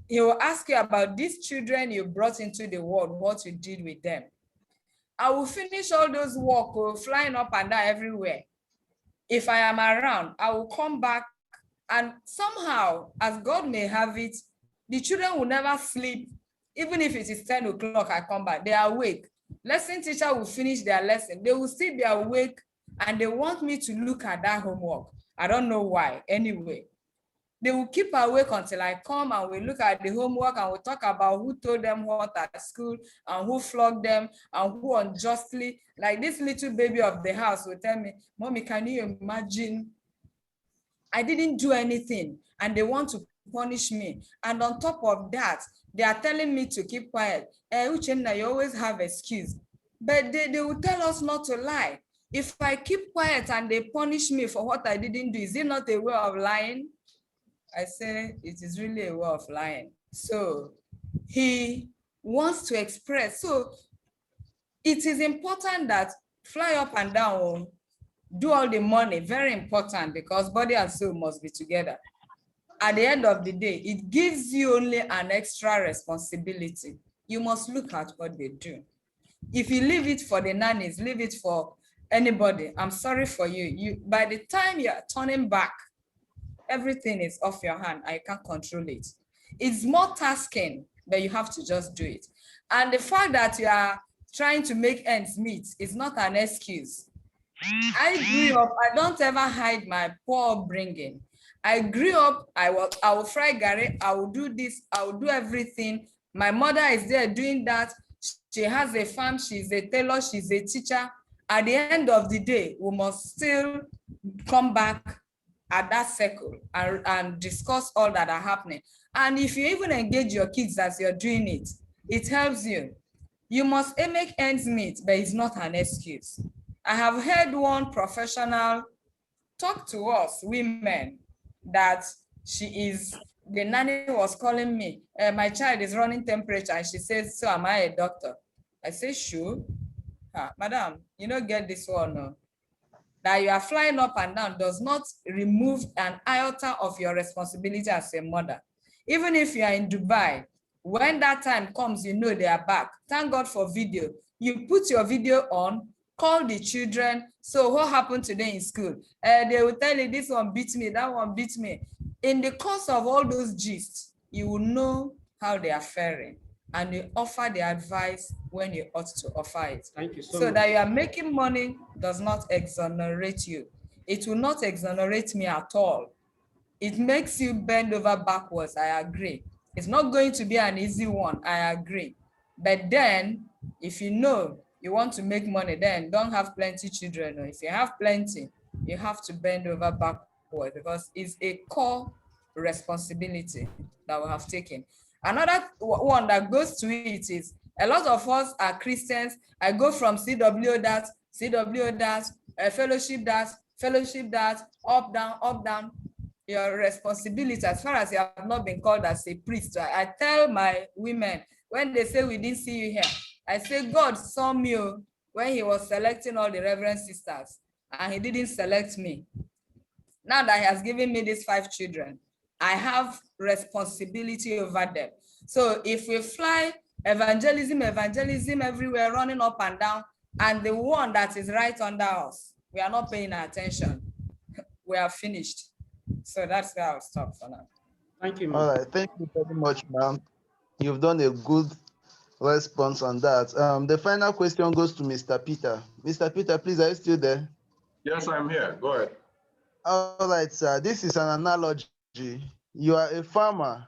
He will ask you about these children you brought into the world, what you did with them. I will finish all those work flying up and down everywhere. If I am around, I will come back, and somehow, as God may have it, the children will never sleep. Even if it is 10 o'clock, I come back, they are awake. Lesson teacher will finish their lesson. They will still be awake and they want me to look at that homework. I don't know why. Anyway, they will keep awake until I come and we look at the homework and we talk about who told them what at school and who flogged them and who unjustly, like this little baby of the house will tell me, Mommy, can you imagine? I didn't do anything and they want to punish me. And on top of that, they are telling me to keep quiet. Uchenna, you always have excuse. But they will tell us not to lie. If I keep quiet and they punish me for what I didn't do, is it not a way of lying? I say it is really a way of lying. So he wants to express. So it is important that fly up and down, do all the money, very important, because body and soul must be together. At the end of the day, it gives you only an extra responsibility. You must look at what they do. If you leave it for the nannies, leave it for anybody, I'm sorry for you. By the time you're turning back, everything is off your hand. I can't control it. It's more tasking, but you have to just do it. And the fact that you are trying to make ends meet is not an excuse. I grew up, I don't ever hide my poor upbringing. I grew up, I will fry gari, I will do this, I will do everything. My mother is there doing that. She has a farm, she's a tailor, she's a teacher. At the end of the day, we must still come back at that circle and discuss all that are happening. And if you even engage your kids as you're doing it, it helps you. You must make ends meet, but it's not an excuse. I have heard one professional talk to us women that the nanny was calling me, my child is running temperature, and she says, so am I a doctor? I say, sure. Madam, you don't get this one, no? That you are flying up and down does not remove an iota of your responsibility as a mother. Even if you are in Dubai, when that time comes, you know they are back. Thank God for video. You put your video on, call the children. So what happened today in school? They will tell you this one beat me, that one beat me. In the course of all those gists, you will know how they are faring, and you offer the advice when you ought to offer it. Thank you so So much. that you are making money does not exonerate you. It will not exonerate me at all. It makes you bend over backwards, I agree. It's not going to be an easy one, I agree. But then, if you know you want to make money, then don't have plenty children. Or if you have plenty, you have to bend over backwards, because it's a core responsibility that we have taken. Another one that goes to it is, a lot of us are Christians. I go from CW that, fellowship that, up, down. Your responsibility, as far as you have not been called as a priest. I tell my women, when they say we didn't see you here, I say God saw me when he was selecting all the reverend sisters, and he didn't select me. Now that he has given me these 5 children, I have responsibility over them. So if we fly evangelism everywhere, running up and down, and the one that is right under us, we are not paying attention, we are finished. So that's where I'll stop for now. Thank you, All ma'am. right, thank you very much, ma'am. You've done a good response on that. The final question goes to Mr. Peter. Mr. Peter, please, are you still there? Yes, I'm here. Go ahead. All right, sir. This is an analogy. You are a farmer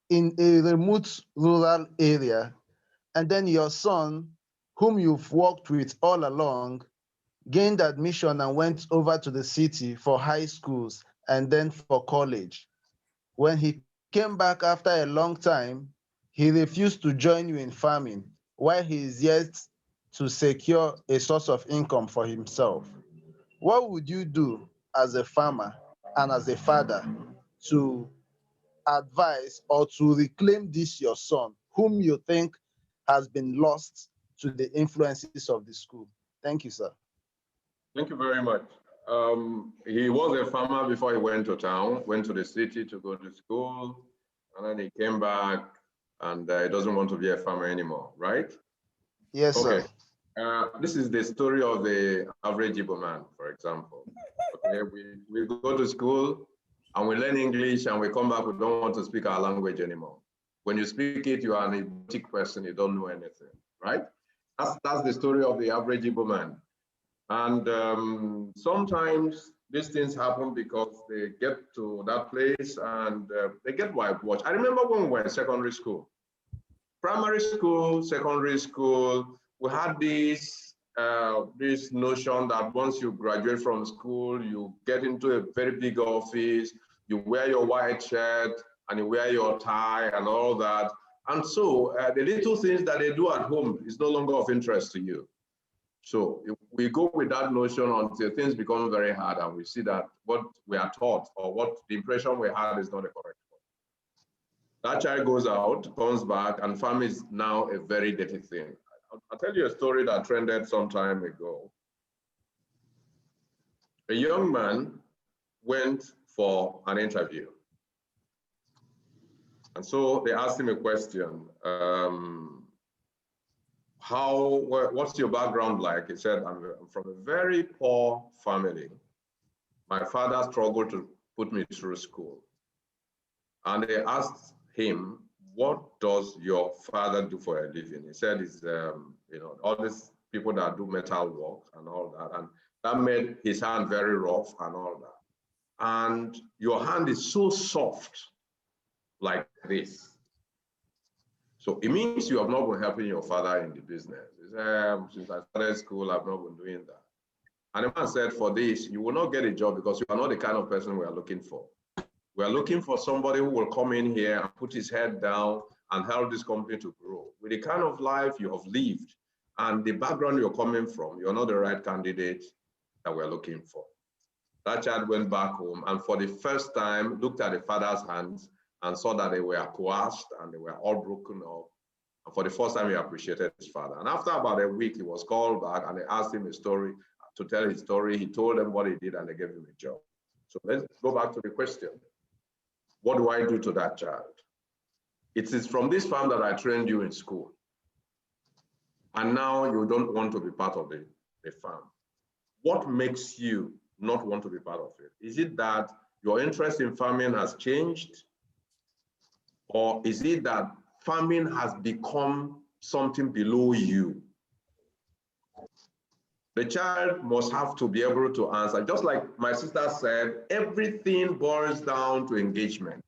in a remote rural area, and then your son, whom you've worked with all along, gained admission and went over to the city for high schools and then for college. When he came back after a long time, he refused to join you in farming, while he is yet to secure a source of income for himself. What would you do as a farmer and as a father to advise or to reclaim this your son, whom you think has been lost to the influences of the school? Thank you, sir. Thank you very much. He was a farmer before he went to town, went to the city to go to school, and then he came back and he doesn't want to be a farmer anymore, right? Yes, okay. Sir. This is the story of the average Igbo man, for example. Okay, we go to school and we learn English and we come back, we don't want to speak our language anymore. When you speak it, you are an idiotic person, you don't know anything, right? That's the story of the average Igbo man. And sometimes these things happen because they get to that place and they get whitewashed. I remember when we were in secondary school, primary school, secondary school, we had this notion that once you graduate from school, you get into a very big office, you wear your white shirt and you wear your tie and all that. And so the little things that they do at home is no longer of interest to you. So if we go with that notion until things become very hard and we see that what we are taught or what the impression we had is not the correct one. That child goes out, comes back, and farming is now a very dirty thing. I'll tell you a story that trended some time ago. A young man went for an interview. And so they asked him a question. What's your background like? He said, I'm from a very poor family. My father struggled to put me through school. And they asked him, what does your father do for a living? He said, it's, all these people that do metal work and all that. And that made his hand very rough and all that. And your hand is so soft like this. So it means you have not been helping your father in the business. He said, since I started school, I've not been doing that. And the man said, for this, you will not get a job because you are not the kind of person we are looking for. We are looking for somebody who will come in here and put his head down and help this company to grow. With the kind of life you have lived and the background you're coming from, you're not the right candidate that we're looking for. That child went back home and for the first time looked at the father's hands and saw that they were coerced and they were all broken up. And for the first time, he appreciated his father. And after about a week, he was called back and they asked him a story to tell his story. He told them what he did and they gave him a job. So let's go back to the question. What do I do to that child? It is from this farm that I trained you in school. And now you don't want to be part of the farm. What makes you not want to be part of it? Is it that your interest in farming has changed? Or is it that farming has become something below you? The child must have to be able to answer. Just like my sister said, everything boils down to engagement.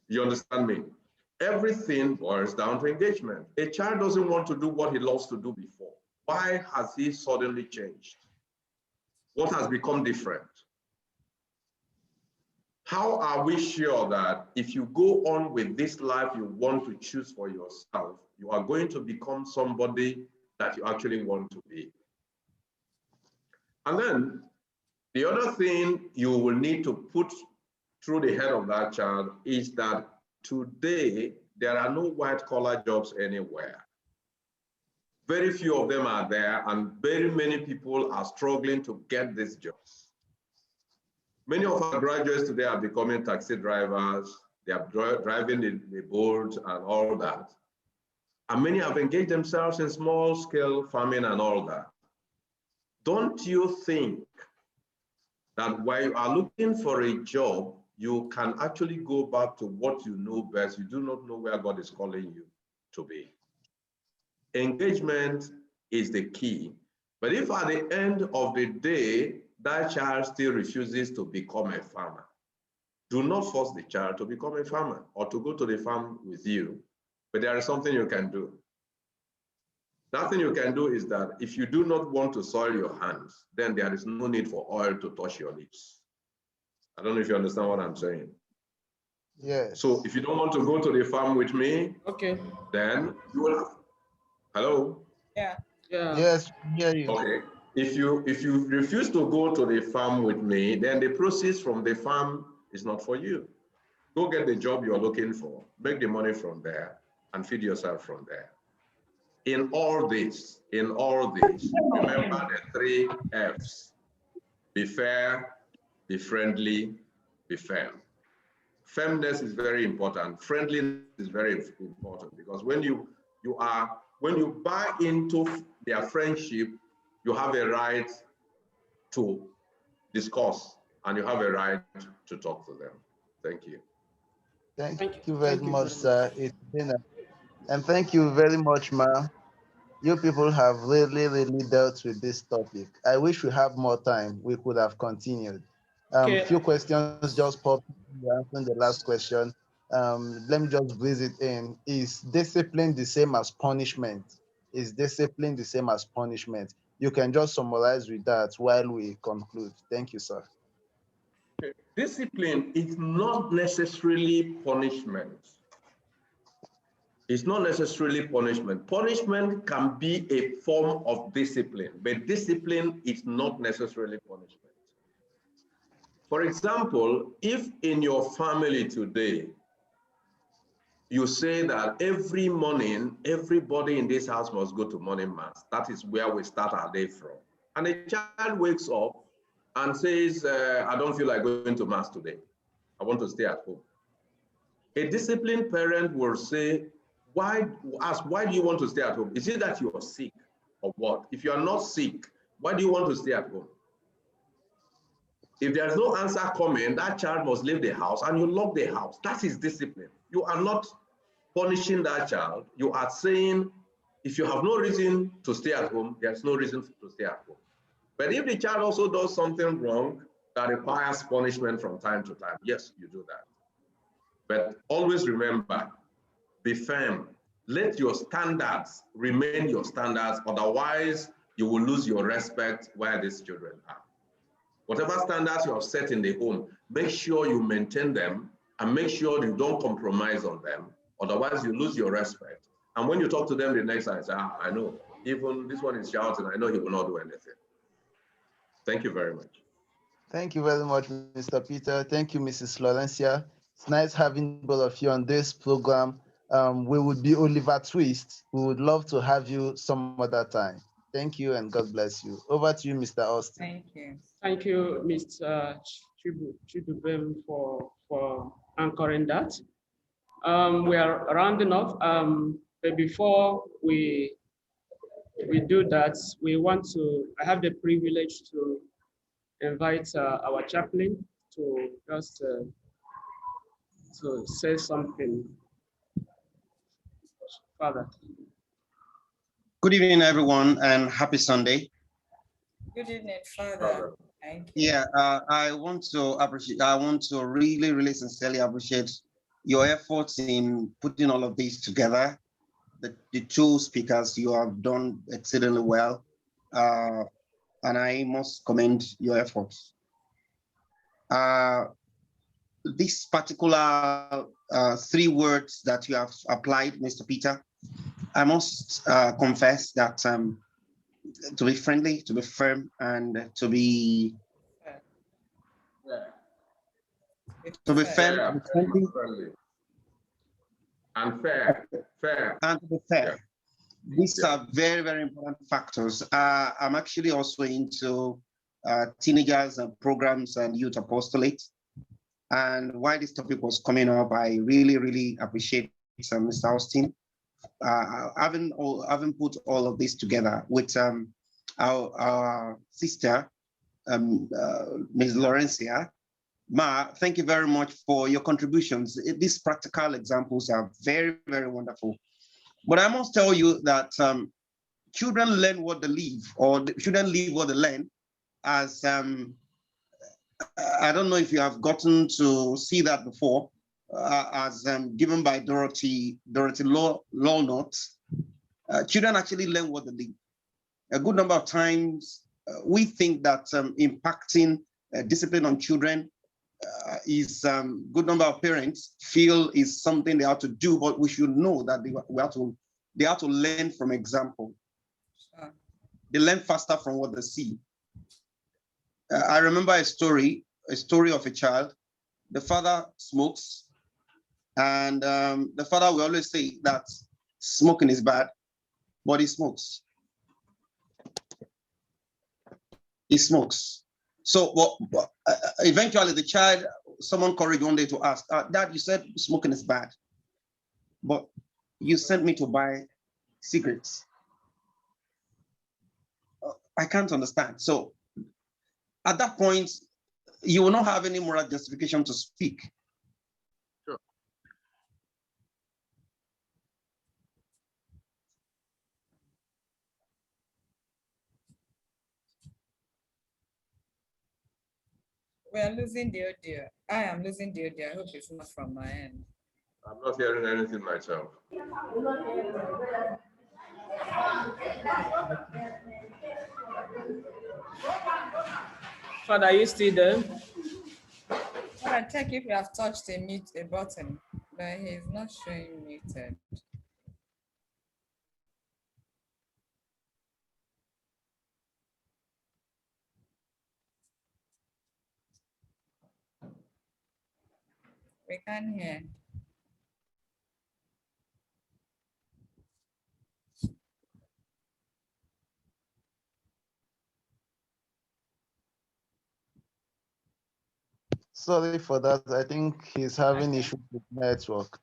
You understand me? Everything boils down to engagement. A child doesn't want to do what he loves to do before. Why has he suddenly changed? What has become different? How are we sure that if you go on with this life you want to choose for yourself, you are going to become somebody that you actually want to be? And then the other thing you will need to put through the head of that child is that today there are no white-collar jobs anywhere. Very few of them are there, and very many people are struggling to get these jobs. Many of our graduates today are becoming taxi drivers. They are driving the boats and all that. And many have engaged themselves in small-scale farming and all that. Don't you think that while you are looking for a job, you can actually go back to what you know best? You do not know where God is calling you to be. Engagement is the key. But if at the end of the day, that child still refuses to become a farmer, do not force the child to become a farmer or to go to the farm with you. But there is something you can do. That thing you can do is that if you do not want to soil your hands, then there is no need for oil to touch your lips. I don't know if you understand what I'm saying. Yes. So if you don't want to go to the farm with me, Okay. then you will have. Hello? Yeah. Yeah. Yes, hear you. Okay. If you refuse to go to the farm with me, then the proceeds from the farm is not for you. Go get the job you're looking for, make the money from there, and feed yourself from there. In all this, remember the 3 F's. Be fair, be friendly, be firm. Firmness is very important. Friendliness is very important because when you buy into their friendship, you have a right to discuss and you have a right to talk to them. Thank you. Thank you very much, sir. It's been and thank you very much, ma. You people have really dealt with this topic. I wish we have more time. We could have continued. Okay. Few questions just popped. Answering the last question. Let me just breeze it in. Is discipline the same as punishment? Is discipline the same as punishment? You can just summarize with that while we conclude. Thank you, sir. Discipline is not necessarily punishment. It's not necessarily punishment. Punishment can be a form of discipline, but discipline is not necessarily punishment. For example, if in your family today, you say that every morning, everybody in this house must go to morning mass. That is where we start our day from. And a child wakes up and says, I don't feel like going to mass today. I want to stay at home. A disciplined parent will say, why do you want to stay at home? Is it that you are sick or what? If you are not sick, why do you want to stay at home? If there's no answer coming, that child must leave the house and you lock the house. That is discipline. You are not punishing that child. You are saying, if you have no reason to stay at home, there's no reason to stay at home. But if the child also does something wrong that requires punishment from time to time, yes, you do that. But always remember, be firm. Let your standards remain your standards. Otherwise, you will lose your respect where these children are. Whatever standards you have set in the home, make sure you maintain them and make sure you don't compromise on them. Otherwise, you lose your respect. And when you talk to them the next time, say, I know, even this one is shouting, I know he will not do anything. Thank you very much. Thank you very much, Mr. Peter. Thank you, Mrs. Florencia. It's nice having both of you on this program. We would be Oliver Twist. We would love to have you some other time. Thank you and God bless you. Over to you, Mr. Austin. Thank you. Thank you, Mr. Chidubem, for anchoring that. We are rounding off, but before we do that, I have the privilege to invite our chaplain to just to say something. Father. Good evening, everyone, and happy Sunday. Good evening, Father. Thank you. Yeah, I want to really, really sincerely appreciate your efforts in putting all of this together. The two speakers, you have done exceedingly well, and I must commend your efforts. This particular 3 words that you have applied, Mr. Peter, I must confess that to be friendly, to be firm, and to be firm, friendly, and fair, and to be fair. Yeah. These are very, very important factors. I'm actually also into teenagers and programs and youth apostolate. And while this topic was coming up, I really, really appreciate Mr. Austin having put all of this together with our sister, Ms. Laurencia. Ma, thank you very much for your contributions. These practical examples are very, very wonderful. But I must tell you that children learn what they live, or children live what they learn. As I don't know if you have gotten to see that before, as given by Dorothy Lawnott. Children actually learn what they live. A good number of times, we think that impacting discipline on children is good number of parents feel is something they have to do, but we should know that they have to learn from example. Sure. They learn faster from what they see. I remember a story of a child. The father smokes, and the father will always say that smoking is bad, but he smokes. He smokes. So eventually the child, someone courage one day to ask, Dad, you said smoking is bad, but you sent me to buy cigarettes. I can't understand. So at that point, you will not have any moral justification to speak. Sure. We are losing the audio. I am losing the audio. I hope it's not from my end. I'm not hearing anything myself. Father, are you still there? I check if you have touched a mute button, but he's not showing muted. We can't hear. Sorry for that. I think he's having issues with network.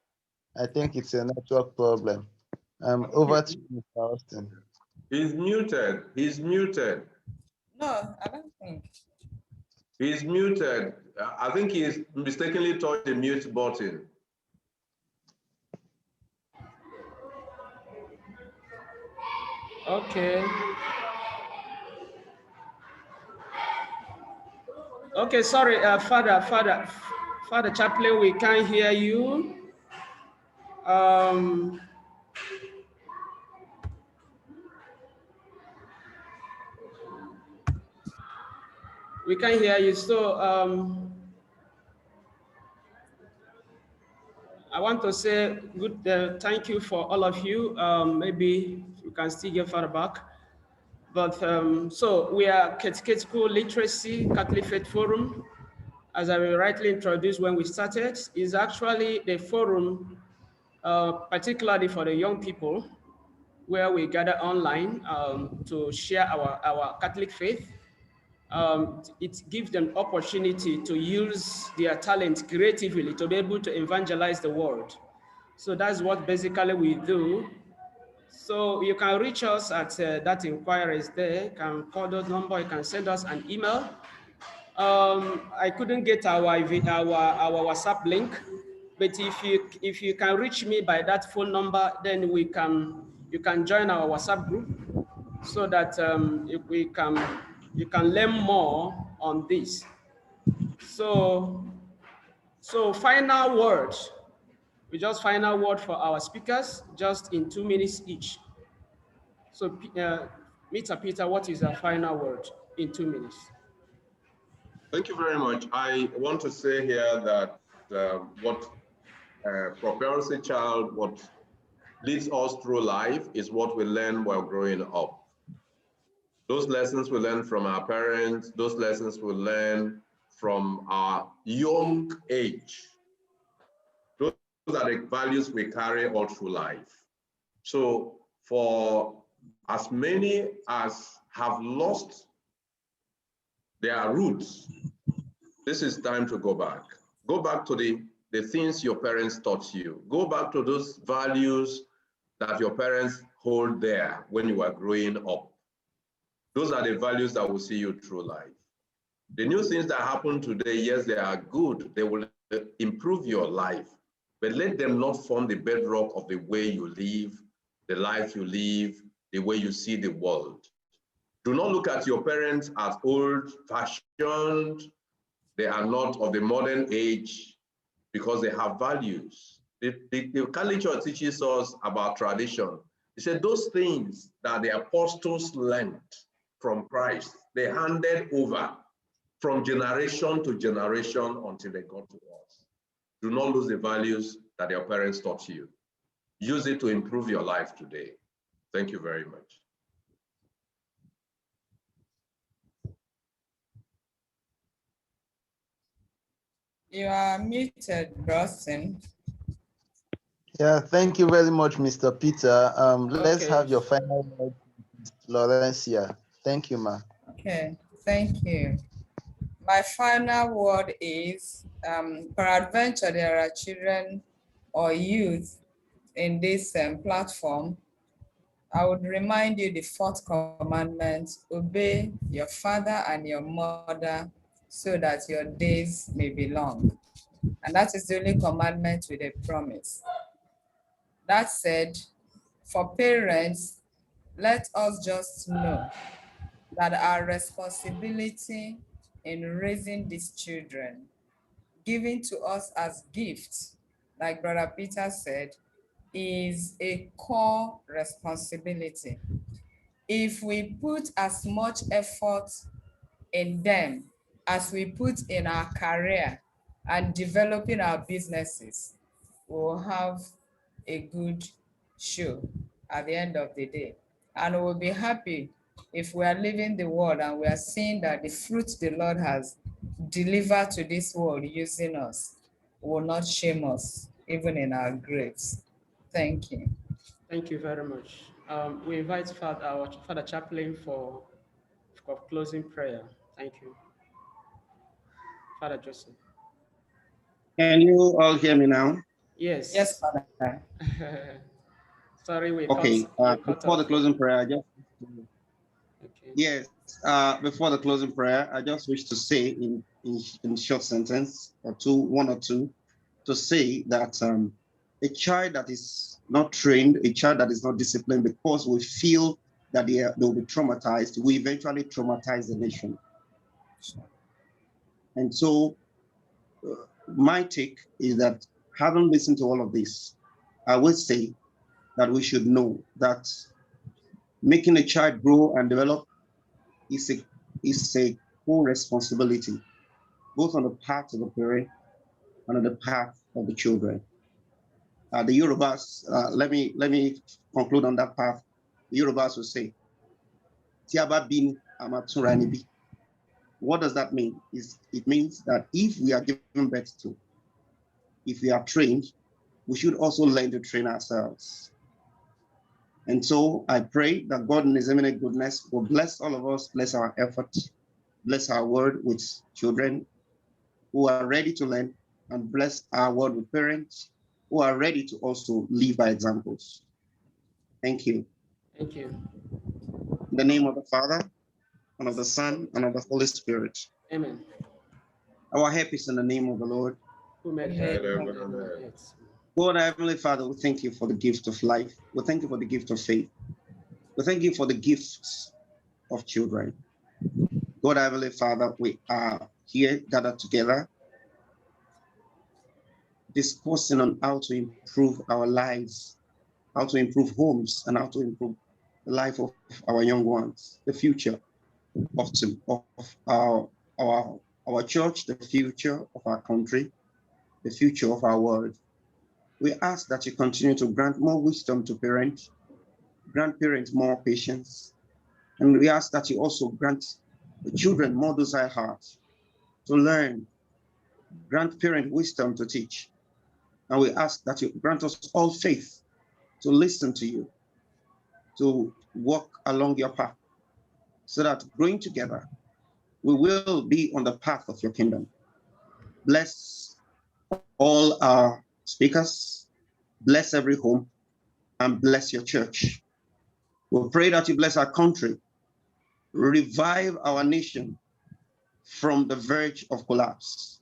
I think it's a network problem. Over to you, Mr. Austin. He's muted. He's muted. No, I don't think. He's muted. I think he's mistakenly touched the mute button. Okay. Okay, sorry, Father Chaplain, we can't hear you. We can't hear you. So I want to say good thank you for all of you. Maybe you can still get further back. But so we are Catechetical Literacy Catholic Faith Forum. As I rightly introduced when we started, is actually the forum, particularly for the young people, where we gather online to share our Catholic faith. It gives them opportunity to use their talent creatively to be able to evangelize the world. So that's what basically we do. So you can reach us at that inquiry is there. You can call those number. You can send us an email. I couldn't get our WhatsApp link, but if you can reach me by that phone number, then you can join our WhatsApp group so that you can learn more on this. So final word. We just final word for our speakers, just in 2 minutes each. So, Mr. Peter, what is our final word in 2 minutes? Thank you very much. I want to say here that what propels a child, what leads us through life is what we learn while growing up. Those lessons we learn from our parents, those lessons we learn from our young age. Those are the values we carry all through life. So for as many as have lost their roots, this is time to go back. Go back to the things your parents taught you. Go back to those values that your parents hold there when you were growing up. Those are the values that will see you through life. The new things that happen today, yes, they are good. They will improve your life, but let them not form the bedrock of the way you live, the life you live, the way you see the world. Do not look at your parents as old-fashioned. They are not of the modern age because they have values. The Catholic Church teaches us about tradition. It said those things that the apostles learned from Christ, they handed over from generation to generation until they got to us. Do not lose the values that your parents taught you. Use it to improve your life today. Thank you very much. You are muted, Bronson. Yeah, thank you very much, Mr. Peter. Let's Okay. have your final word, Laurencia. Thank you, ma. Okay, thank you. My final word is, peradventure there are children or youth in this platform. I would remind you the 4th commandment: obey your father and your mother so that your days may be long. And that is the only commandment with a promise. That said, for parents, let us just know that our responsibility in raising these children, given to us as gifts, like Brother Peter said, is a core responsibility. If we put as much effort in them as we put in our career and developing our businesses, we will have a good show at the end of the day. And we'll be happy if we are leaving the world and we are seeing that the fruit the Lord has delivered to this world using us will not shame us, even in our graves. Thank you. Thank you very much. We invite our Father Chaplain for closing prayer. Thank you. Father Joseph. Can you all hear me now? Yes. Yes, Father. Sorry, we Okay, cut before the closing prayer, I just okay. Yes, before the closing prayer, I just wish to say in short sentence or one or two, to say that a child that is not trained, a child that is not disciplined, because we feel that they'll be traumatized, we eventually traumatize the nation. And so my take is that, having listened to all of this, I would say that we should know that making a child grow and develop is a co-responsibility, both on the part of the parent and on the part of the children. the Yorubas, let me conclude on that path. The Yorubas will say, Tiaba bin amaturanibi. What does that mean? It means that if we are given birth to, if we are trained, we should also learn to train ourselves. And so I pray that God in his infinite goodness will bless all of us, bless our efforts, bless our word with children who are ready to learn, and bless our word with parents who are ready to also live by examples. Thank you. Thank you. In the name of the Father, and of the Son, and of the Holy Spirit. Amen. Our help is in the name of the Lord. Who made heaven and earth. God, our Heavenly Father, we thank you for the gift of life. We thank you for the gift of faith. We thank you for the gifts of children. God, our Heavenly Father, we are here gathered together, discussing on how to improve our lives, how to improve homes, and how to improve the life of our young ones, the future of our church, the future of our country, the future of our world. We ask that you continue to grant more wisdom to parents, grant parents more patience, and we ask that you also grant the children more docile hearts to learn, grant parent wisdom to teach, and we ask that you grant us all faith to listen to you, to walk along your path, so that growing together, we will be on the path of your kingdom. Bless all our speakers, bless every home, and bless your church. We pray that you bless our country, revive our nation from the verge of collapse,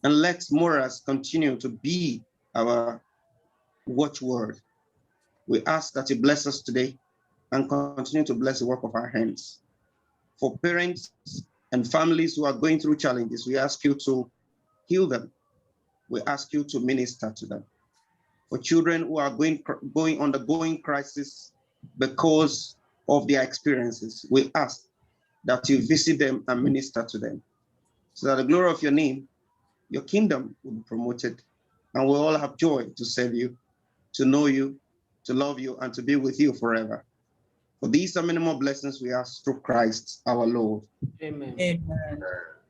and let morals continue to be our watchword. We ask that you bless us today and continue to bless the work of our hands. For parents and families who are going through challenges, we ask you to heal them. We ask you to minister to them. For children who are undergoing crisis because of their experiences, we ask that you visit them and minister to them, so that the glory of your name, your kingdom will be promoted, and we'll all have joy to serve you, to know you, to love you, and to be with you forever. For these are many more blessings we ask through Christ our Lord. Amen. Amen.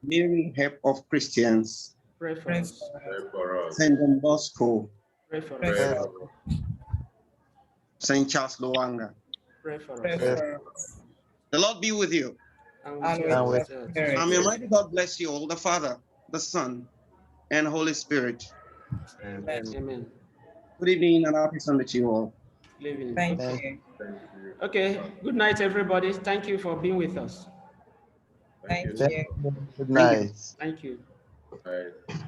Mary, help of Christians. Pray for Pray us. for us. Pray for us. Saint Don Bosco, Pray for Pray us. Pray for for us. Saint Charles Loanga. Pray for Pray us. for us. The Lord be with you. And And with with your your spirit. spirit. And may Almighty God bless you all, the Father, the Son, and Holy Spirit. Amen. Amen. Good evening and happy Sunday to you all. Living. Thank Thank you. Thank you. Okay. Good night, everybody. Thank you for being with us. Thank Thank you. you. Good Thank you. night. Thank you. Bye.